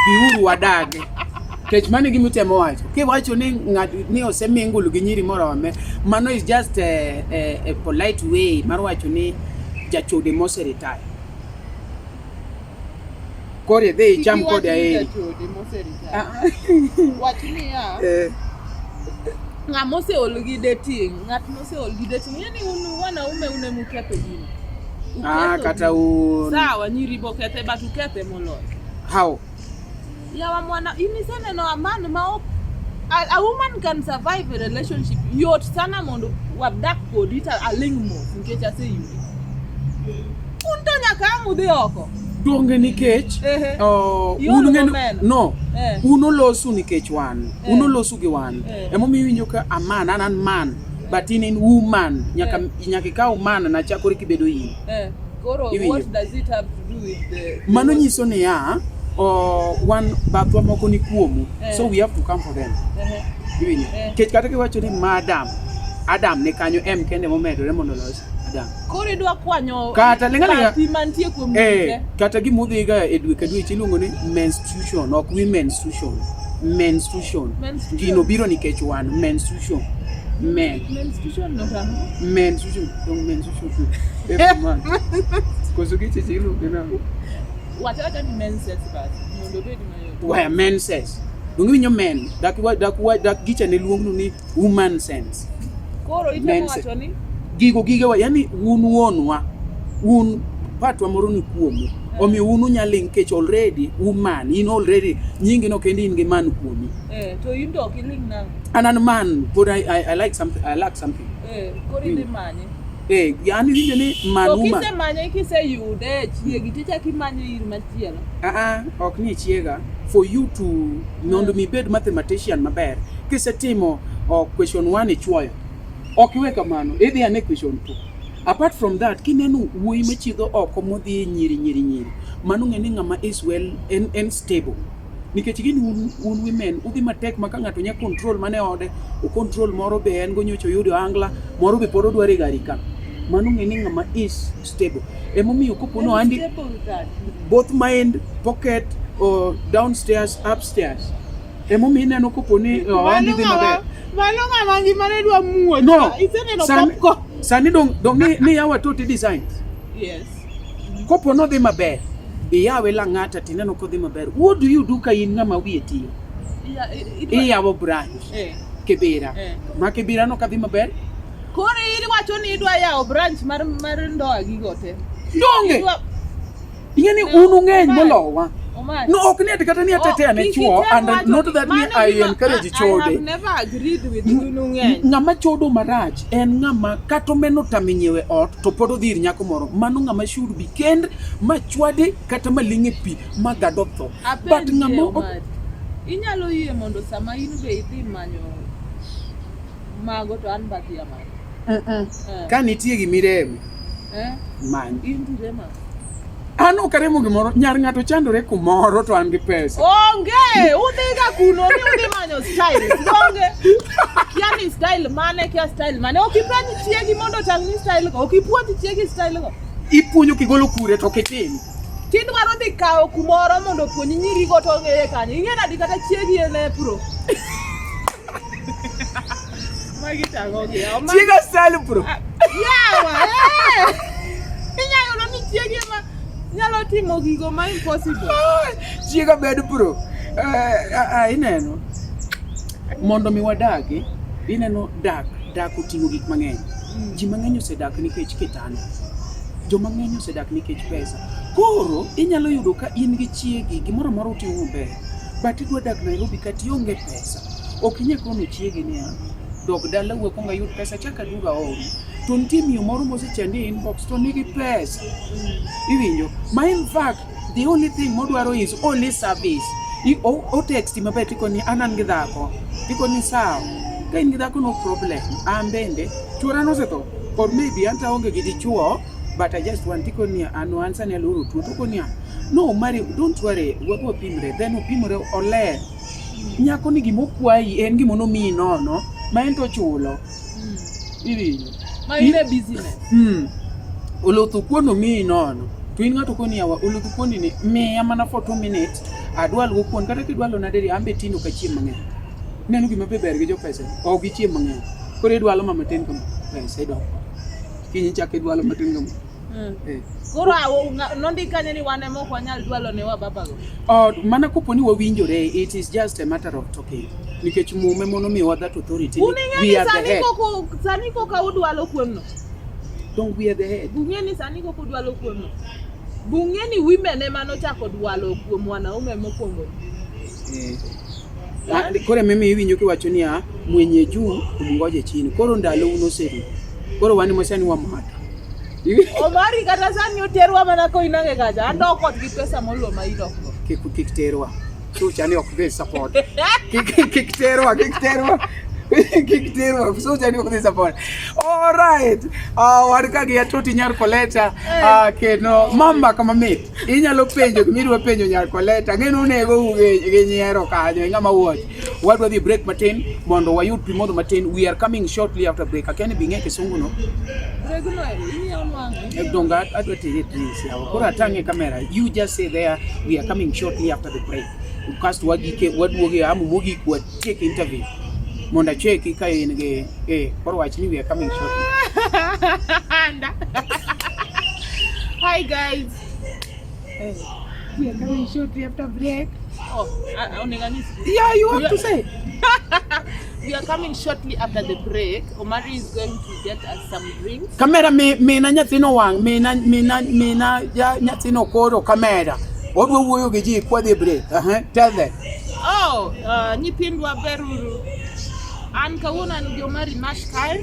biuru wadage kech mane gimutemo wacho kiwacho ni osemengulu gi nyiri moro wame mano is just a polite way mar wacho ni jachode mose retire kore dhi cham kode aeri jachode mose retire wacho ni ya nga mose ol gi dating ngat mose ol gi dating yani wanaume unemuketho jini kata sawa nyiri bokethe but ukethe moloyo how yawa mwana inisene no amani ma a woman can survive a relationship yot sana mondo wadak kodita alingmo nikech ase yudi unto nyaka amudhi oko donge nikech uno losu nikech wan uno losu gi wan emomiyo winjo ka an man but in woman nyaka ikaw man na chakore kibedo yin koro what does it have to do with the mano nyiso ni ya one bathwa moko ni kuomu so we have to come for them kech kata kiwacho ni Adam ne kanyo kende momedore mondo los Adam koro idwa kwanyo kata lenga mantie kuom kata gimudhi ga e dwe ka dwe iluongo ni menstruation ok wi menstruation gino biro nikech wan menstruation koso giche chilo na wacha ni menses but mondo bed mayo why menses dungi winyo men dak giche ne luongnu ni woman sense koro itemo wacho ni gigo wa yani wonwa patwa moro ni kuomu omi unu nyaling kech already woman in already nyingi no kendi in gi man kuomi to you do killing now anan man but I like something koro ide manye yani winjo ni man woman kise manye kise yude chiegi ticha kimanye ir machielo ok ni chiega for you to mondo mi bed mathematician maber kise timo question 1 ichwoyo ok iwe kamano idhi ane question 2 apart from that kineno wuoyi machidho oko modhi nyiri mano ng'eni ng'ama is well and stable nikech gin un women udhi matek maka ng'ato nya control mane ode o control moro be en go nyocho yudo angla moro be pod odware gari ka mano ng'eni ng'ama is stable emomiyo kopono andi both mind pocket or downstairs upstairs emomiyo neno koponi andi dhi maber mano ng'ama ngimane dwa muoch iseneno popcorn sani dong ni yawa Atoti designs yes kopono dhi maber iyawe Lang'ata tineno kodhi maber. What do you do ka in ng'ama wiye tiyo? Iyawo branch Kibera. Ma Kibera no kadhi maber? Koro iwacho ni idwa yawo branch mar ndoa gigo te. Donge. Ingeni unu ng'eny molowa. No, ok ni kata ni atete ne chuo, and not that me I encourage chode. I have never agreed with unu ng'eny. Ng'ama chodo marach en ng'ama kato meno taminyewe ot to podo dhir nyako moro. Mano ng'ama should be kend machwade kata maling'e pi magado tho. But ng'ama inyalo yie mondo sama in be idhi manyo mago to an bathi ama. Ka nitie gimiremo. Man. Indirema. Ano karemo gimoro nyar ng'ato chandore kumoro to an gi pesa. Onge, udhiga kuno ni udhi manyo style. Onge. Yani style mane kia style mane. Okipenji chiegi mondo tangni style ko. Okipuonji chiegi style ko. Ipuonjo kigolo kure to kitimi. Tidwaro dhi kawo kumoro mondo puonji nyiri go to ng'eye kanyo. Ing'ena di kata chiegi ene pro. Magi tango gi. Chiega style pro. Yawa. Inyayo no ni chiegi ma nyalo timo gigo ma impossible. Chiega bed pro. Ineno. Mondo mi wadagi, ineno dak oting'o gik mang'eny. Ji mang'eny osedak nikech kitano. Jo mang'eny osedak nikech pesa. Koro inyalo yudo ka in gi chiegi gimoro amora oting'o maber. But idwa dak Nairobi kati onge pesa. Ok inyal kono chiegi ni dog dala wuok onga yud pesa chaka duga ori. To nitie miyo moro mosechandi inbox to nigi pesa. Iwinjo? Ma in fact the only thing modwaro is only service. O text maber tiko ni anan gi dhako. Tiko ni sawa. Ka in gi dhako no problem. Bende chuora no setho. Or maybe anta onge gi dichuo, but I just want tiko ni anu answer ni aluru tu tiko ni. No, Mari, don't worry. Wo pimre. Then opimre ole. Nyako ni gimo kwai en gimo no mi nono. Ma ento chulo. Iwinjo? Ma ine business. Olotho kuono mi nono. To in ng'ato koni yawa olotho kuoni ni miya mana for 2 minutes. Adwal go kuon kata kidwalo na deri ambe tindo ka chiemo mang'eny. Neno gima ber gi jo pesa. Ok gi chiemo mang'eny. Koro idwalo mama tin kama pesa idwa. Kinyi chak idwalo matin kama. Koro nondikane ni wane moko wanyal dwalo ne wa baba go. Mana kopo ni wawinjore, it is just a matter of talking. Nikech mume mono miwa that authority. We are the head. Sani ko ka udwalo kuomno. Don't we are the head. Bungeni sani ko udwalo kuomno. Bungeni women ema no chako dwalo kuom wanaume mokwongo. Kore mimi iwinjo kiwacho ni mwenye juu umngoje chini. Koro ndalo uno seri. Koro wani mosani wa mata. Omari kata sani oterwa mana ko inange kaja. Ando kot gi pesa molo ma idoko. Kikterwa. So chani ok be support. Kikterwa. So chani ok be support. All right. Warka gi Atoti Nyacolleta. Keno mama kama mit. Inyalo penjo gimidwa penjo Nyacolleta. Ngeno nego uge nyiero kanyo ng'ama wuoch. Wadwa dhi break matin mondo wayud pi modho matin. We are coming shortly after break. Akeni bing'e kisungu no. Break no ni onwange. Donga adwa tiri please. Koro atange kamera. You just say there we are coming shortly after the break. Cast wagike wadwoge amu mogi kwa take interview. Monda cheki ka in ge koro wachni we are coming shortly. Hi guys. We are coming shortly after break. Yeah, you have to say. We are coming shortly after the break. Omari is going to get us some drinks. Kamera me na nyathino wang, me na nyathino koro kamera. Wadwa wuoyo gi ji kwa the break. Tell them. Nyithindwa beruru. An kawuono an gi Omari Nash kae.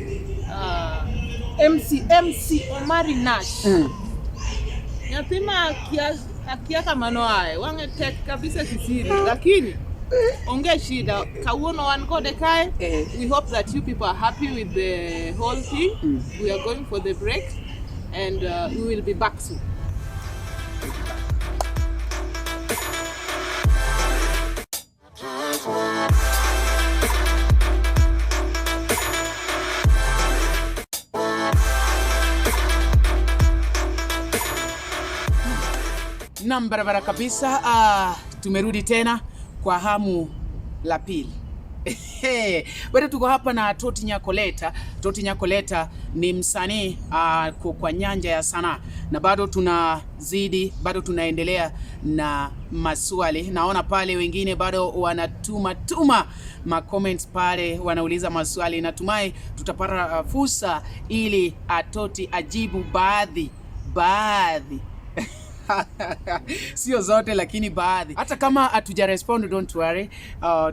MC Omari Nash. Nyathi ma akia kamano ae. Wang'e tek kabisa kisiri. Lakini onge shida. Kawuono wan kode kae. We hope that you people are happy with the whole thing. We are going for the break and we will be back soon. Barabara kabisa. Tumerudi tena kwa hamu la pili. Bado tuko hapa na Atoti Nyacolleta. Atoti Nyacolleta ni msanii kwa nyanja ya sanaa, na bado tunaendelea na maswali. Naona pale wengine bado wanatuma ma comments pale, wanauliza maswali. Natumai tutapata fursa ili Atoti ajibu baadhi sio zote lakini baadhi. Hata kama hatuja respond, don't worry.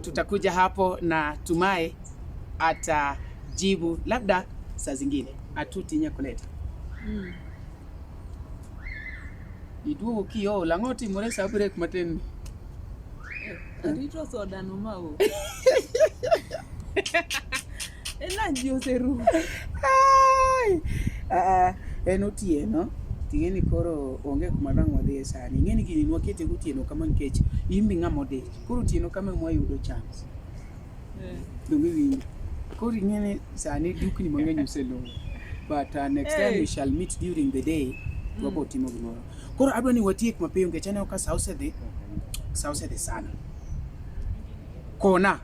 Tutakuja hapo na tumai atajibu labda saa zingine. Atoti Nyacolleta. Iduo kio langoti more sabre kumaten. Arito soda no mao. Ena jio seru. Enotieno. Tingeni koro onge kumadang wadhi sani. Ngeni gini nwakete gutieno kama nkech imbi ngamo de. Koro tieno kama mwayudo chance. Dungi wingi. Koro ngeni sani dukni mang'eny uselongo. But next time we shall meet during the day. Wabo timo gimoro. Koro adwa ni watiek mapiyo nkech ane oka sauce de sana. Kona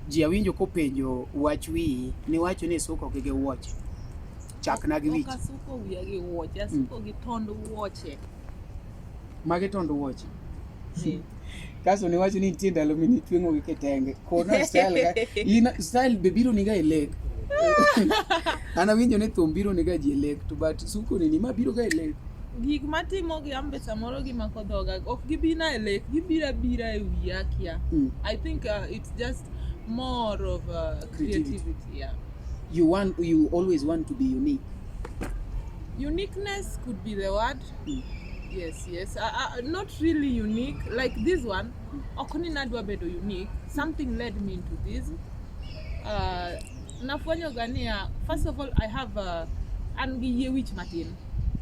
ji awinjo kopenjo wach wi ni wacho ni suko gige watch. Chak na gi wich. Suko wiya gi watch, suko gi tondo watch. Mage tondo watch. Kaso ni wacho ni nitie ndalo mini twengo gi ketenge. Kona style bebiro niga leg. Ana winjo ne thumbiro niga ji leg to but suko ni ma biro ga leg. Gik matimo gi ambe samoro gi makodhoga ok gibina leg, gibira e wiya kia. I think it's just more of creativity. Yeah. You always want to be unique. Uniqueness could be the word. Yes. Not really unique like this one. Okoni nadwa bedo unique. Something led me into this. Nafwanyo gania. First of all, I have angiye wich matin.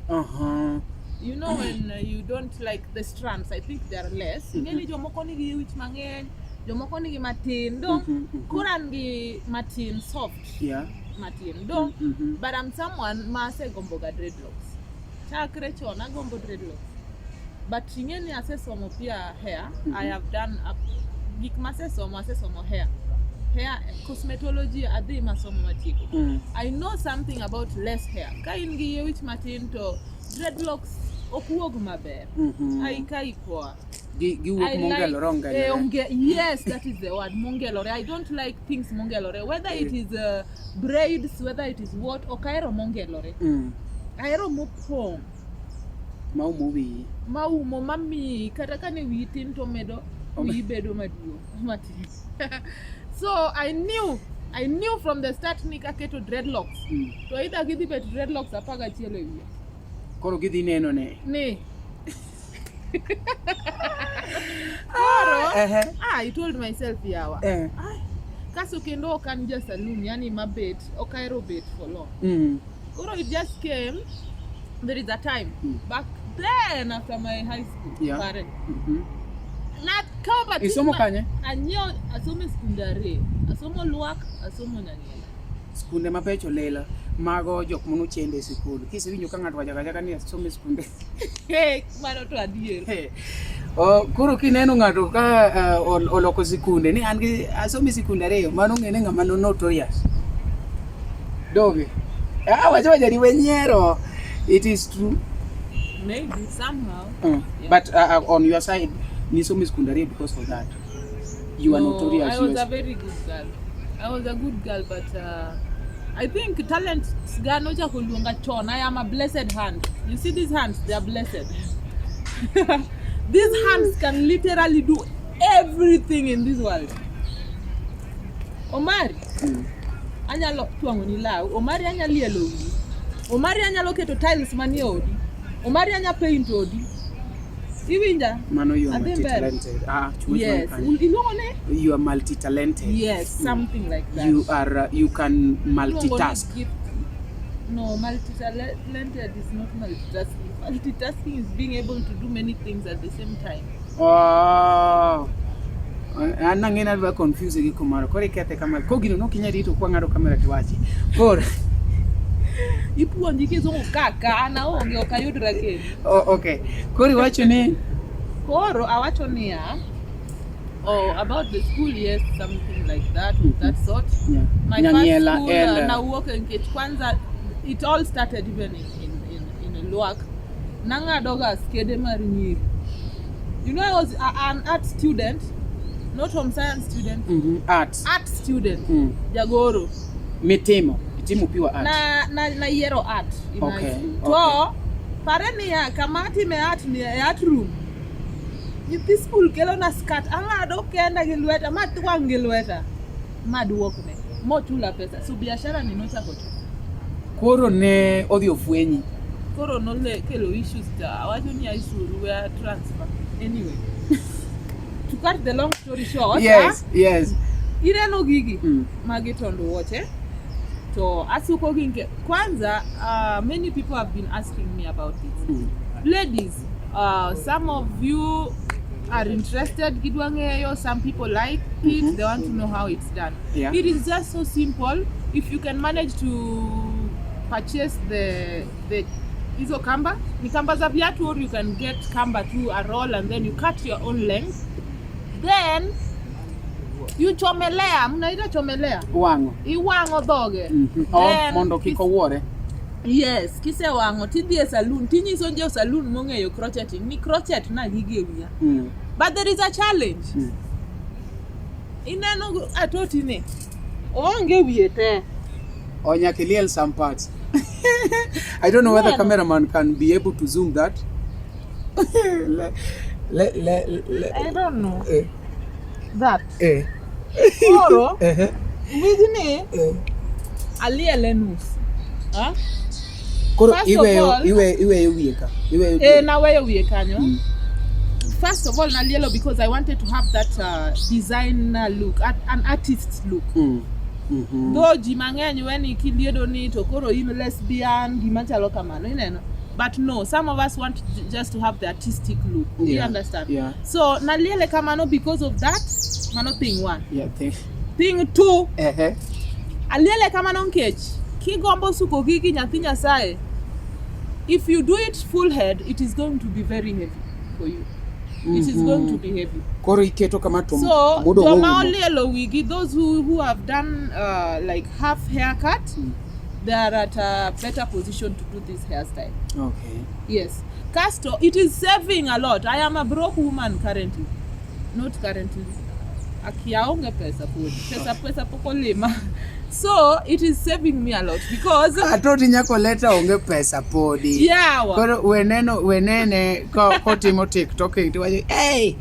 You know when you don't like the strands, I think they are less. Ngeli jomoko nigi wich mang'eny, jomoko nigi matin. Dong kuran gi matin soft. Yeah. Matin dong. But I'm someone maase gomboga dreadlocks. Chakre chona gombo dreadlocks. But ngeni asesomo pia hair. I have done gik masesomo hair. Hair cosmetology adhi masomo matiko. I know something about less hair. Ka in gi wich matin to dreadlocks okuog maber. Ai kai poa. Giwuok mongelore. Yes, that is the word, mongelore. I don't like things mongelore. Whether it is braids, whether it is what, okaero mongelore. Aero mopong. Maumo mami kata kane witin to medo wibedo maduong. So I knew from the start nika keto dreadlocks. To either gidhi bet dreadlocks apaga chielo e wiya. Koro gidhi neno ne. Ne. I told myself yawa. Kaso kendo okan just saloon, yani mabet, okaero bet for long. Koro it just came. There is a time back then after my high school. Yeah. Not cover. Isomo kanye? Anyo asomo sekondari, asomo luak, asomo naniela. Skunde mapecho lela. Mago jok munu chende sikul. Kise winjo ka ng'ato wajaga ni asome skunde. Mano to adier. Koro kineno ng'ato ka oloko sikunde ni an gi asome sikunde ariyo, mano ng'ene ng'ama notorious. Doge. Wacha ni wenyero. It is true. Maybe somehow. Yeah. But on your side, ni some sikunde ariyo because of that. You are notorious. I was a very good girl. I was a good girl, but I think talent ganoja kulunga chon. I am a blessed hand. You see these hands, they are blessed. These hands can literally do everything in this world. Omari, anyalo tuango ni lau. Omari anyalielo odi. Omari anyalo keto tiles manie odi. Omari anya paint odi. Iwinja? Mano, you are multi-talented. Yes. You are multi-talented. Yes, something like that. You can multitask. No, multi-talented is not multitasking. Multitasking is being able to do many things at the same time. Anangena ba confuse gi kumaro. Kore kete kama kogino no kinyari to kwa ngado kamera tiwachi. Kore ipuonji kizo kaka na onge okayudra kendo. Okay. Koro wacho ni koro awacho niya Oh, about the school, yes, something like that, with that sort. Yeah. My Nyacolleta first school, and na uoke nkech kwanza, it all started even in Luak. Nanga doga skede marinyi. You know, I was an art student, not home science student. Arts. Art student. Jagoro. Mitimo piwa art. Na yero art. Okay. So, pareni ya kamati me art ni art room. Nyithi school kelo na skirt ang'ado kenda gi lweta matwang' gi lweta maduok ne mochula pesa so biashara ni nochako to Koro ne odhi ofwenyi. Koro nole kelo issues ta wacho ni isuru were transfer anyway. To cut the long story short, Yes. Ireno gigi magitondo wote to asuko ginge kwanza. Many people have been asking me about it. Ladies, some of you are interested, some people like it, they want to know how it's done. Yeah. It is just so simple. If you can manage to purchase the hizo kamba, ni kamba za viatu, or you can get kamba to a roll and then you cut your own length. Then you chomelea, mnaita chomelea? Wango. Iwango dhoge. Mondo kiko wuore. Yes, kise wango tidhi e saloon, tinyiso jo saloon mong'eyo crocheting, ni crochet na gigi e wiya. But there is a challenge. Ineno Atoti ne. Onge wiye te. Or nyakiliel some parts. I don't know whether cameraman can be able to zoom that. I don't know. That. Oro. Wigini. Aliele nus. Huh? Koro First of all, iwe wieka. Na weyo wiye kanyo. First of all, na yellow because I wanted to have that designer look, an artist look. Though jimang'eny when ikiliedo ni to koro in lesbian gimachalo kamano ineno. But no, some of us want just to have the artistic look. You understand? Yeah. So naliele kamano because of that. Mano thing one. Yeah, Thing two. Aliele kamano nkech. Kigombo suko gigi nyathi Nyasaye. If you do it full head, it is going to be very heavy for you. It is going to be heavy. Koro iketo kama to So, joma olielo wigi, those who have done like half haircut, they are at a better position to do this hairstyle. Okay. Yes. Casto, it is saving a lot. I am a broke woman currently. Not currently. Akiaonge pesa podi. Pesa poko lima. So, it is saving me a lot because Atoti Nyacolleta onge pesa podi. Yeah. Koro wenene ko timo TikTok itiwaje hey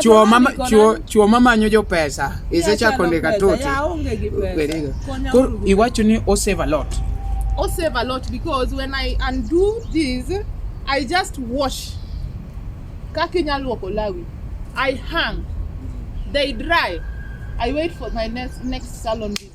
chuo mama nyojo pesa isecha kondeka Atoti. Yaonge gi pesa. Koro iwacho ni o save a lot. O save a lot because when I undo this, I just wash. Kaki nyaluoko lawi. I hang. They dry. I wait for my next salon visit.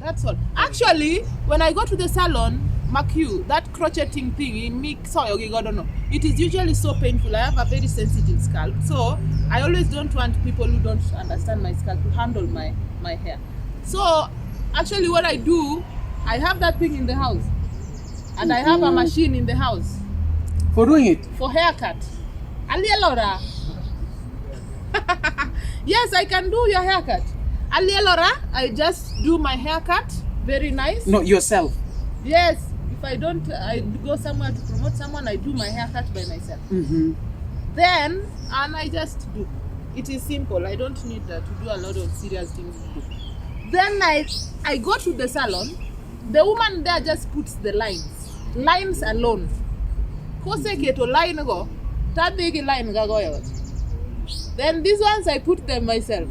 That's all. Actually, when I go to the salon, Macu, that crocheting thing in me, sorry, I don't know. It is usually so painful. I have a very sensitive scalp, so I always don't want people who don't understand my scalp to handle my hair. So actually, what I do, I have that thing in the house, and I have a machine in the house For doing it? for haircut. Alielora. Yes, I can do your haircut. Alielora, I just do my haircut. Very nice. No, yourself. Yes. If I don't, I go somewhere to promote someone, I do my haircut by myself. Then, and I just do. It is simple. I don't need to do a lot of serious things. Then I go to the salon. The woman there just puts the lines alone. Kose keto line go, tabigi line gagoyo. Then these ones I put them myself.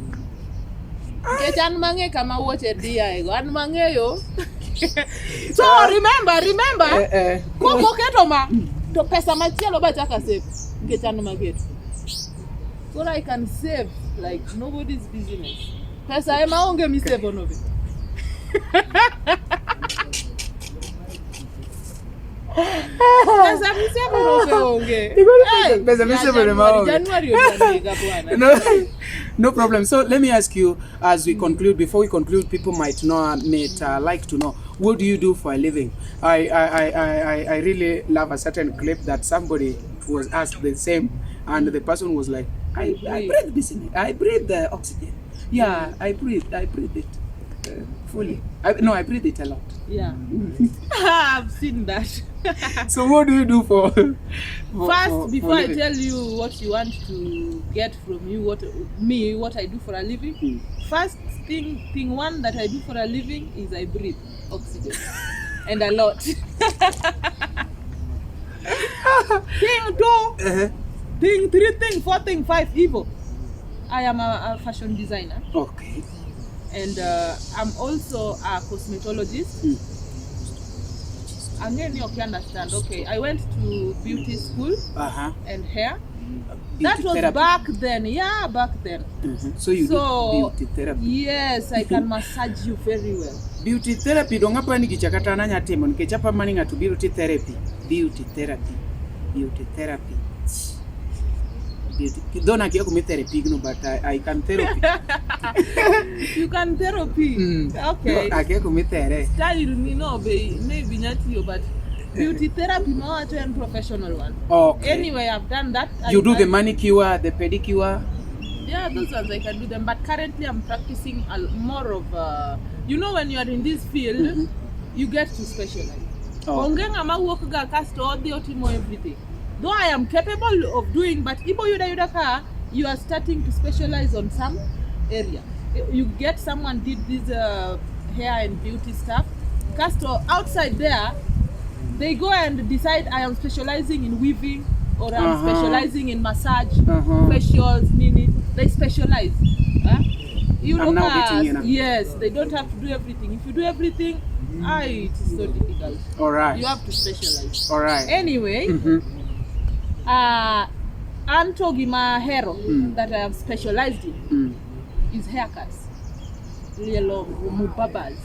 Kechan mange kama watch a dia ego. An mange yo. So remember. Koko keto ma to pesa machielo ba chaka save. Kechan mageto. So I can save like nobody's business. Pesa ema onge mi save on it. Pesa mi save on onge. Pesa mi save on January. No problem. So let me ask you, as we conclude, before we conclude, people might like to know, what do you do for a living? I really love a certain clip that somebody was asked the same, and the person was like, I breathe business. I breathe the oxygen. Yeah, I breathe it fully. I breathe it a lot. Yeah. I've seen that. So what do you do for First, before I living? tell you what you want to get from you, what I do for a living, first thing one that I do for a living is I breathe oxygen. And a lot. Thing two, thing three, thing four, thing five, evil. I am a fashion designer. Okay. And I'm also a cosmetologist. And then you can understand. Okay, I went to beauty school and hair. That was therapy. back then. Yeah, back then. So you do beauty therapy? Yes, I can massage you very well. Beauty therapy donga pani kichakata nanya temo nikechapa maninga to beauty therapy. Beauty therapy. Don't I get therapy, no, but I can therapy. You can therapy. Okay. I get therapy. Style me no, maybe not you, but beauty therapy more and professional one. Okay. Anyway, I've done that. You do the manicure, the pedicure. Yeah, those ones I can do them. But currently, I'm practicing more of. When you are in this field, you get to specialize. Ongenga ma work ga cast all the otimo everything. Though I am capable of doing, but ibo yuda ka, you are starting to specialize on some area. You get someone did this hair and beauty stuff. Cast outside there, they go and decide I am specializing in weaving or I'm specializing in massage, facials, they specialize. I'm now getting you now. Yes, they don't have to do everything. If you do everything, it is so difficult. All right. You have to specialize. All right. Anyway, Antogi hero that I have specialized in is haircuts. Little mubabas.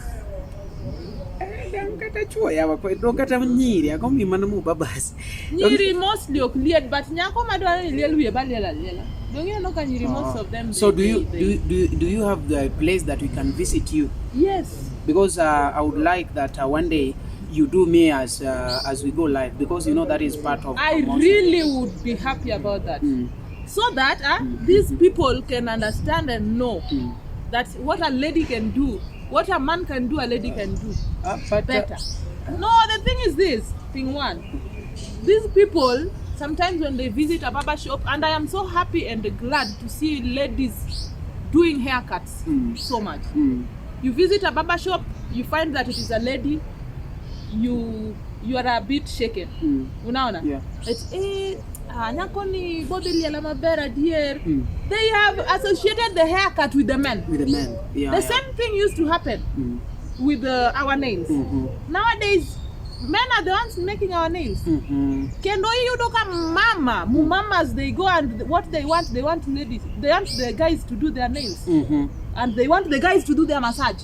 Nyiri mostly cleared, but nyako madwa lielu lela. Don't you know can most of them? So do you have the place that we can visit you? Yes. Because I would like that one day you do me as we go live, because that is part of. I really would be happy about that, so that these people can understand and know that what a lady can do, what a man can do, a lady can do better. No, the thing is this. Thing one, these people sometimes when they visit a barber shop, and I am so happy and glad to see ladies doing haircuts so much. You visit a barber shop, you find that it is a lady. You are a bit shaken. Unaona? Yeah. It's Nyakoni body la mabera dear. They have associated the haircut with the men. With the men. Yeah. The same thing used to happen with our nails. Nowadays, men are the ones making our nails. Kendo you look at mamas, they go and what they want ladies. They want the guys to do their nails. And they want the guys to do their massage.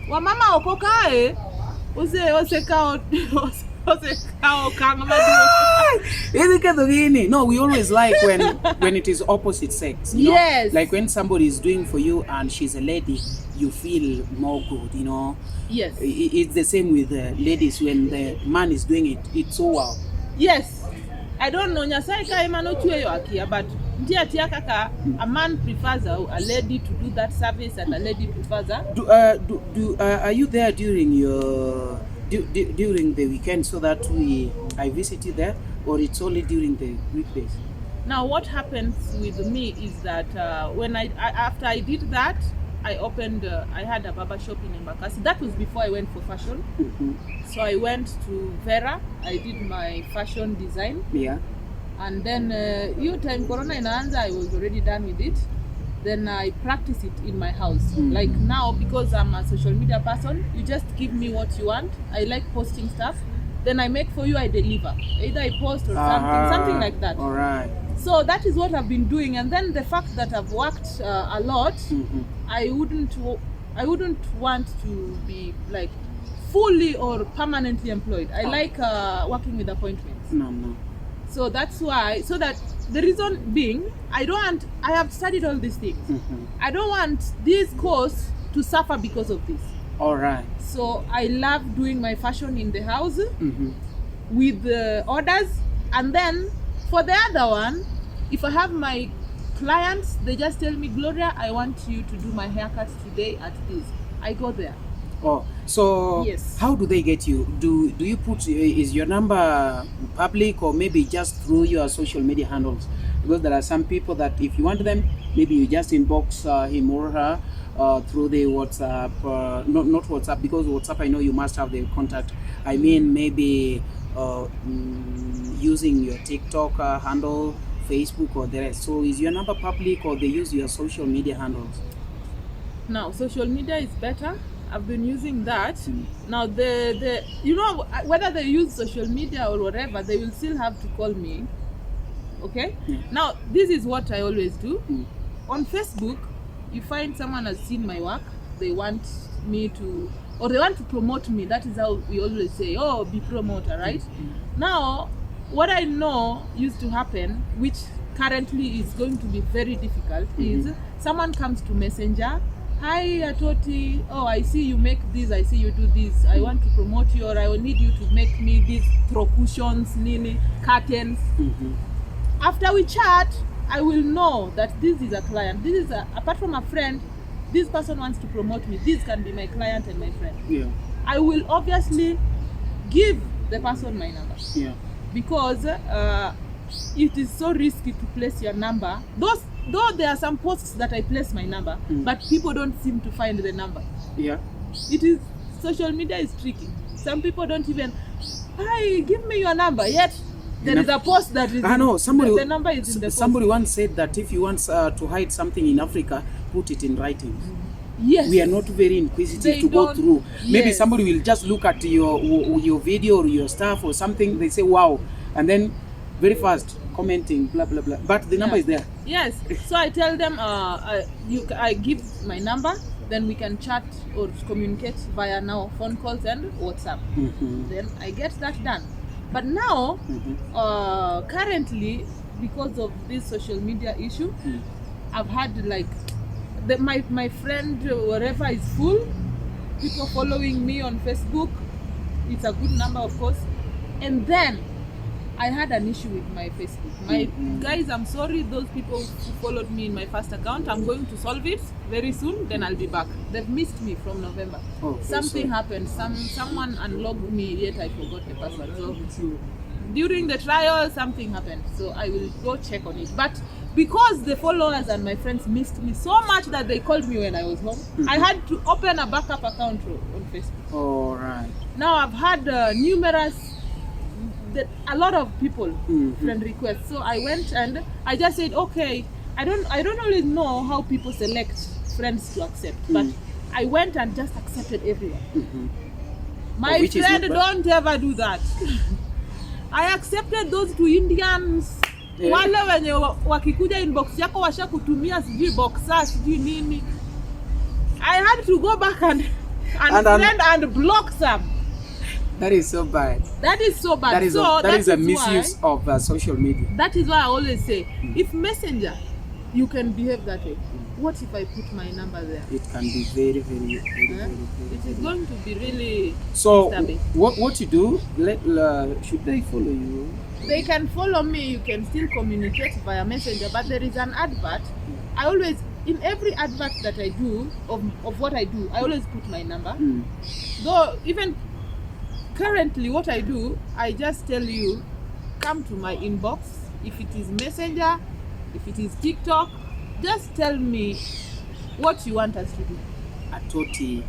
Wa mama okokae no, we always like when it is opposite sex. Yes. Like when somebody is doing for you and she's a lady, you feel more good, Yes. It's the same with ladies when the man is doing it. It's so wow. Yes. I don't know but a man prefers a lady to do that service and a lady prefers are you there during your during the weekend so that I visit you there, or it's only during the weekdays? Now what happens with me is that when after I did that, I opened I had a barber shop in Embakasi. That was before I went for fashion. So I went to Vera, I did my fashion design. Yeah. And then time Corona inaanza, I was already done with it. Then I practice it in my house. Like now, because I'm a social media person, you just give me what you want. I like posting stuff. Then I make for you, I deliver. Either I post or something like that. All right. So that is what I've been doing. And then the fact that I've worked a lot, I wouldn't want to be like fully or permanently employed. I like working with appointments. No. So that's why, so that the reason being, I have studied all these things. I don't want this course to suffer because of this. All right. So I love doing my fashion in the house with the orders. And then for the other one, if I have my clients, they just tell me, Gloria, I want you to do my haircut today at this. I go there. Oh, so Yes. how do they get you? Do you put, is your number public or maybe just through your social media handles? Because there are some people that if you want them, maybe you just inbox him or her through the WhatsApp, not WhatsApp, because WhatsApp I know you must have their contact. I mean maybe using your TikTok handle, Facebook or the rest. So is your number public or they use your social media handles? Now, social media is better. I've been using that. Now, the you know, whether they use social media or whatever, they will still have to call me. Okay? Now, this is what I always do. On Facebook, you find someone has seen my work, they want me to, or they want to promote me. That is how we always say, oh, be promoter, right? Now, what I know used to happen, which currently is going to be very difficult, is someone comes to Messenger. Hi Atoti, oh I see you make this, I see you do this, I want to promote you, or I will need you to make me these throw cushions, nini, curtains. After we chat, I will know that this is a client, this is apart from a friend, this person wants to promote me, this can be my client and my friend. Yeah. I will obviously give the person my number. Yeah. Because it is so risky to place your number. Though there are some posts that I place my number, but people don't seem to find the number. Yeah. It is, social media is tricky. Some people don't even, hi, give me your number. Yet there is a post that is, the number is in the post. Somebody once said that if you want to hide something in Africa, put it in writing. Yes. We are not very inquisitive They to go don't- through. Maybe yes. somebody will just look at your video or your stuff or something. They say, wow. And then very fast commenting, blah, blah, blah. But the number is there. Yes. So I tell them, I give my number, then we can chat or communicate via now phone calls and WhatsApp. Then I get that done. But now, currently, because of this social media issue, I've had like my friend wherever is full, people following me on Facebook. It's a good number, of course. And then I had an issue with my Facebook. My guys, I'm sorry, those people who followed me in my first account, I'm going to solve it very soon, then I'll be back. They've missed me from November. Oh, Something happened, someone unlocked me, yet I forgot the password. So during the trial, something happened. So I will go check on it. But because the followers and my friends missed me so much that they called me when I was home, I had to open a backup account on Facebook. All right. Now I've had numerous, a lot of people friend requests. So I went and I just said, okay, I don't always know how people select friends to accept, but I went and just accepted everyone. My friend, don't ever do that. I accepted those two Indians. Wale wenye wakikuja inbox yako washa kutumia sijui boxer sijui nini. I had to go back and friend and block some. That is so bad. That is so bad. That is a misuse of social media. That is why I always say, if Messenger, you can behave that way. What if I put my number there? It can be very, very, very, very, It is going to be really so disturbing. What you do, should they follow you? They can follow me, you can still communicate via Messenger, but there is an advert. I always, in every advert that I do, of what I do, I always put my number. Though, even currently what I do, I just tell you, come to my inbox. If it is Messenger, if it is TikTok, just tell me what you want us to do. Atoti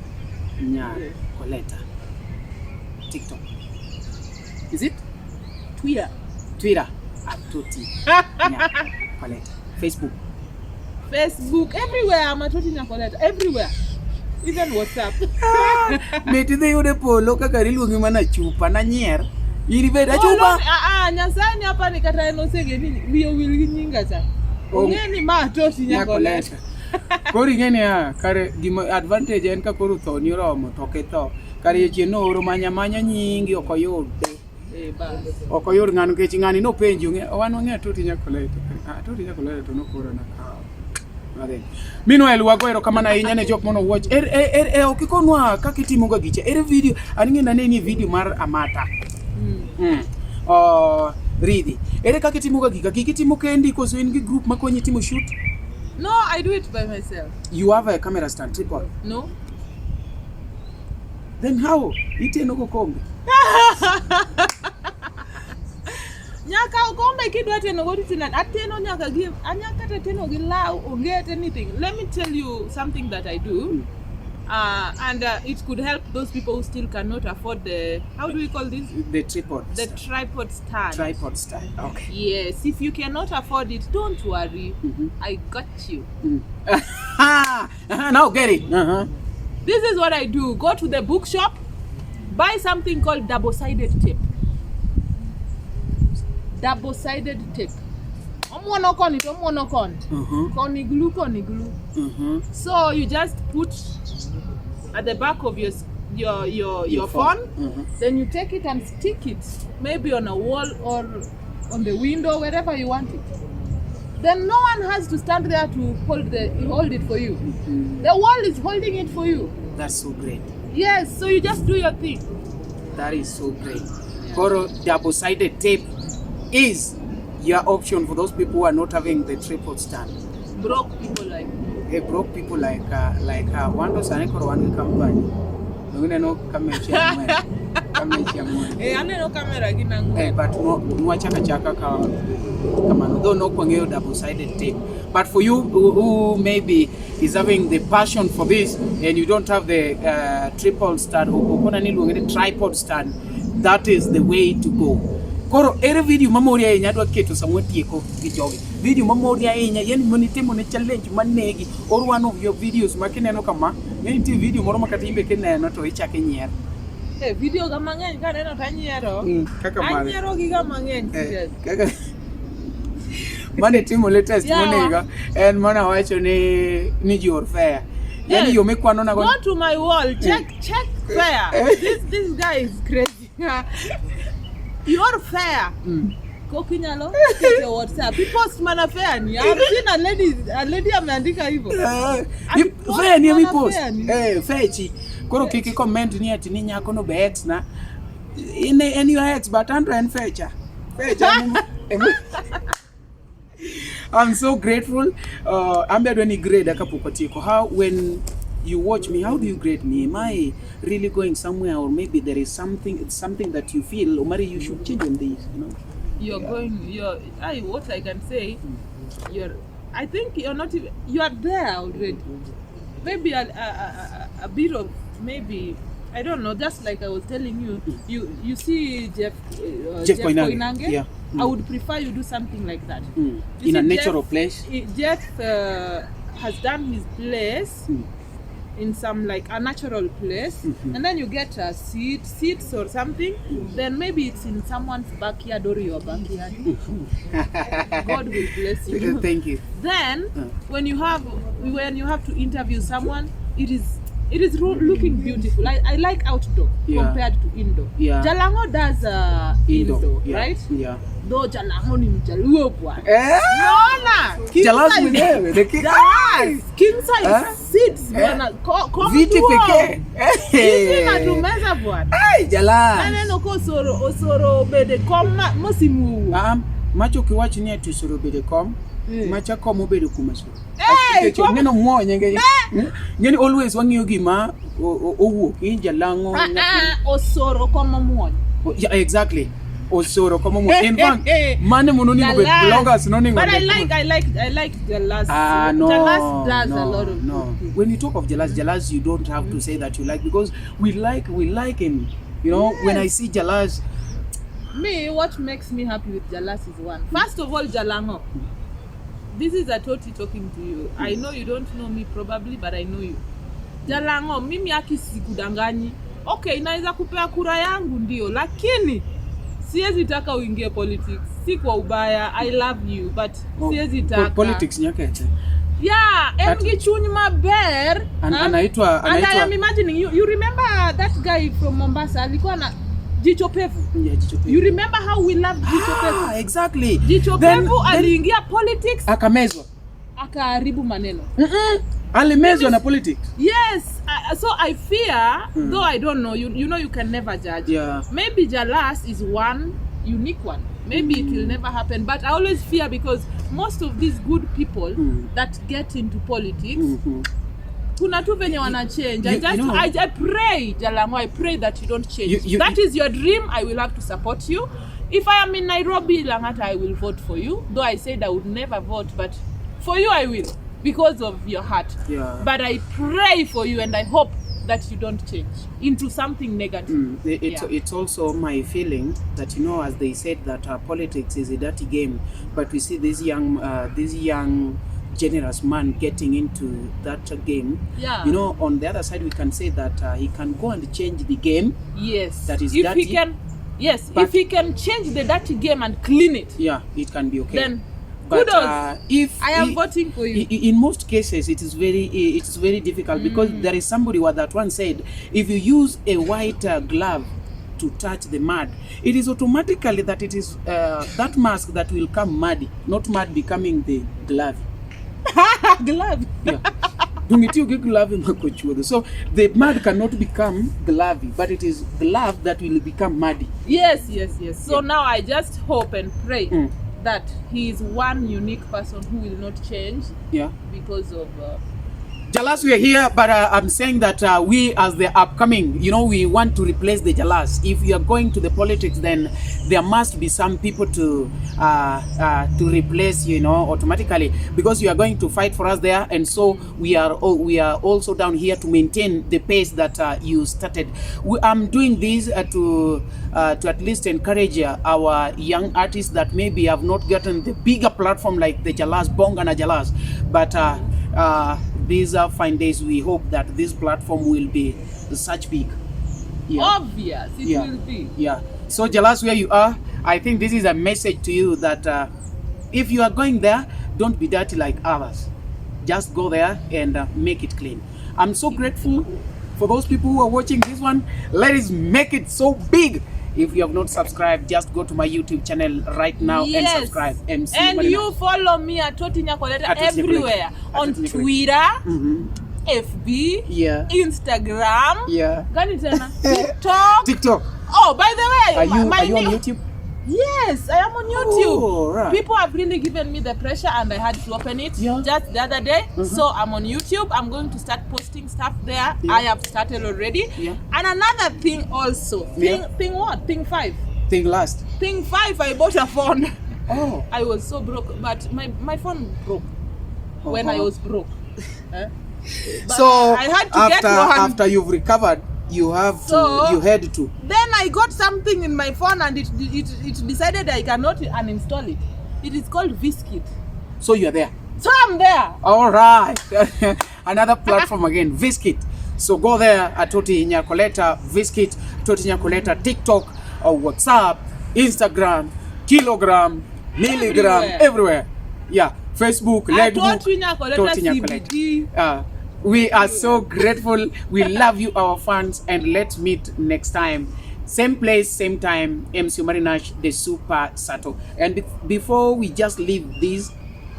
Nyacolleta. TikTok. Is it? Twitter. Atoti Nyacolleta. Facebook. Everywhere. I'm Atoti Nyacolleta. Everywhere. Even WhatsApp. Metide yude polo kaka riluongi mana chupa na nyier. Iribeda chupa. Nyasani hapa nikatae no sege nini. Biyo wili nyinga za. Ongeni ma Atoti Nyacolleta. Kori ngene kare gima advantage en ka koro tho ni romo to ketho. Kare chieno oro manya nyingi okoyude. Okoyud ng'ano kech ng'ani no penjo wan wang'e Atoti Nyacolleta. Atoti Nyacolleta to no koro na ka. Meanwhile, wago erokamano ahinya ne jok mono watch. Okikonwa kaka itimo ga gicha. Video, aning'e nane ni video mar Amata. Ridhi. Ere kaka itimo ga gika itimo kendi koso in gi group makonyi timo shoot? No, I do it by myself. You have a camera stand tripod? No. Then how? Iteno go kombe. Nyaka ukombe kidwa teno go tina ateno nyaka give anyaka teno gi law or get anything. Let me tell you something that I do. And it could help those people who still cannot afford the, how do we call this? The tripod. The tripod stand. Tripod stand. Okay. Yes, if you cannot afford it, don't worry. I got you. Now get it. This is what I do. Go to the bookshop, buy something called double-sided tape. Double-sided tape. Koni glue. So you just put at the back of your phone, then you take it and stick it maybe on a wall or on the window, wherever you want it. Then no one has to stand there to hold it for you. The wall is holding it for you. That's so great. Yes, so you just do your thing. That is so great. Koro, double-sided tape is your option for those people who are not having the tripod stand. Broke people like broke people like wando sane koro wangi company. Ngine no kamera chamwe. Aneno kamera ginangu. But no chaka kama no no kwangeo double-sided tape. But for you who maybe is having the passion for this and you don't have the tripod stand or tripod stand, that is the way to go. Koro ere video mamori ahinya adwa keto samwe tieko gi jogi. Video mamori ahinya yani monitimo ne challenge manegi or one of your videos makineno kama yani ti video moro makata imbe kineno to ichake nyier. Video ga mang'eny ka neno ta nyiero. Kaka mane. Anyiero gi ga mang'eny. Kaka mane timo latest monega and mana wacho ni jor fair. Yani yo mekwano na go to my wall, check fair. This guy is crazy. You're fair. Kokinyalo kete WhatsApp. Post mana fair ni. I've seen a lady ameandika hivyo. Fair ni post. Fair chi. Koro kiki comment ni ati ni nyako no be ex na. In your ex but under and feature. I'm so grateful. I'm doing grade akapukotiko. How when you watch me, how do you grade me? Am I really going somewhere, or maybe there is something that you feel, Omari, you should change on this, you know? What I can say, I think you're not even, you are there already. Maybe a bit of, maybe, I don't know, just like I was telling you, you see Jeff Koinange? Yeah. I would prefer you do something like that. In a natural place? Jeff has done his place in some like a natural place, and then you get seats or something, then maybe it's in someone's backyard or your backyard. God will bless you. Thank you. Then when you have to interview someone, it is looking beautiful. I like outdoor compared to indoor. Yeah. Jalango does indoor, right? Yeah. Though Jalango ni mjaluo bwana. Naona. Jalango mwenyewe. King size seats bwana. Viti pekee. Hizi matumeza bwana. Jalango. Neno ko osoro bede koma mosimu. Macho kiwachi ni ati osoro bede kom. Macha komo bede kumasoro. Neno mo nyenge. Nyeni always wangiyo gima owo in Jalango. Osoro koma mo. Yeah, exactly. Osoro kama mo. In fact, mane mononi go bloggers noni. But I like Jalas. No. Jalas does a lot of When you talk of Jalas, you don't have to say that you like, because we like him. You know, when I see Jalas, me, what makes me happy with Jalas is one. First of all, Jalango. This is Atoti talking to you. I know you don't know me probably, but I know you. Jalango, mimi haki sikudanganyi. Okay, inaweza kupea kura yangu ndio, lakini siwezi taka uingie politics. Si kwa ubaya, I love you, but siwezi taka. Politics Nyacolleta. Yeah, Emgi Chuni Maber. Anaitwa. And I am imagining, you remember that guy from Mombasa, alikuwa na Jicho Pevu. Yeah, Jicho Pevu. You remember how we loved Jicho Pevu? Exactly. Jicho Pevu aliingia politics. Akamezwa. Akaharibu maneno. Alimezwa na politics. Yes. So I fear, though I don't know, you know you can never judge. Yeah. Maybe Jalas is one unique one. maybe it will never happen. But I always fear because most of these good people that get into politics, kuna tu venye wana change. I pray, Jalango, I pray that you don't change. That is your dream. I will have to support you. If I am in Nairobi, Langata, I will vote for you. Though I said I would never vote, but for you I will because of your heart. Yeah. But I pray for you and I hope that you don't change into something negative. It's also my feeling that, you know, as they said that politics is a dirty game, but we see this young generous man getting into that game. Yeah. You know, on the other side, we can say that he can go and change the game. Yes. That is if dirty. He can, yes. If he can change the dirty game and clean it. Yeah, it can be okay. Then, but if I am voting for you. In most cases, it is very difficult because there is somebody that once said, if you use a white glove to touch the mud, it is automatically that it is that mask that will come muddy, not mud becoming the glove. Glove. Yeah. So the mud cannot become glovey, but it is glove that will become muddy. Yes. So now I just hope and pray that he is one unique person who will not change. Yeah. Because of Jalas, we are here, but I'm saying that we as the upcoming, you know, we want to replace the Jalas. If you are going to the politics, then there must be some people to replace, you know, automatically, because you are going to fight for us there, and so we are also down here to maintain the pace that you started. I'm doing this to at least encourage our young artists that maybe have not gotten the bigger platform like the Jalas, Bongana Jalas, but these are fine days. We hope that this platform will be such big. Yeah. Obvious, it will be. Yeah. So Jalas, where you are, I think this is a message to you that if you are going there, don't be dirty like others. Just go there and make it clean. I'm so grateful for those people who are watching this one. Let's make it so big. If you have not subscribed, just go to my YouTube channel right now and subscribe. MC and Marina. You follow me at Atoti Nyacolleta everywhere. On Twitter, FB, Instagram, TikTok. Oh, by the way, are you on YouTube? Yes, I am on YouTube. Oh, right. People have really given me the pressure and I had to open it just the other day. So I'm on YouTube. I'm going to start posting stuff there. I have started already. And another thing also. Thing what? Thing 5. Thing last. Thing 5, I bought a phone. Oh. I was so broke, but my phone broke when I was broke. So I had to get one. After you've recovered, you had to. Then I got something in my phone and it decided I cannot uninstall it. It is called Viskit. So you're there. So I'm there. All right. Another platform again, Viskit. So go there, Atoti Nyacolleta, Viskit, Atoti Nyacolleta, TikTok, or WhatsApp, Instagram, kilogram, milligram, everywhere. Yeah, Facebook, Legbook, Atoti Nyacolleta. We are so grateful. We love you, our fans, and let's meet next time. Same place, same time. MC Marinash, the Super Sato. And before we just leave this,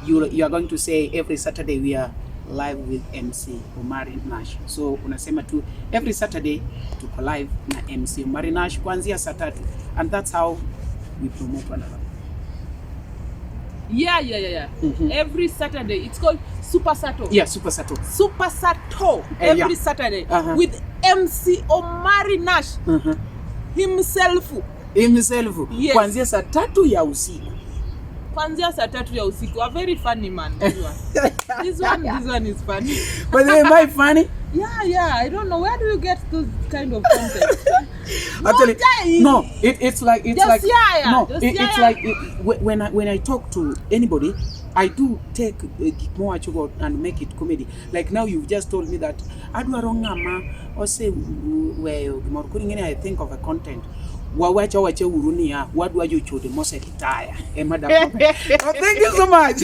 you are going to say every Saturday we are live with MC Marinash. So unasema tu every Saturday tuko live na MC Marinash kuanzia saa 3, and that's how we promote one another. Yeah. Every Saturday. It's called Super Sato. Yeah, Super Sato. Super Sato. Every Saturday. With MC Marinash. Himself. Yes. Kuanzia saa 3 ya usiku. Kuanzia saa 3 ya usiku. A very funny man, this one. This one is funny. By the way, am I funny? Yeah. I don't know. Where do you get those kind of content? Actually, no. It's like when I talk to anybody, I do take more chugo and make it comedy. Like now, you've just told me that Adwarongama or say where I think of a content. Wawacha wache urunia. What do you choose the most retire? Thank you so much.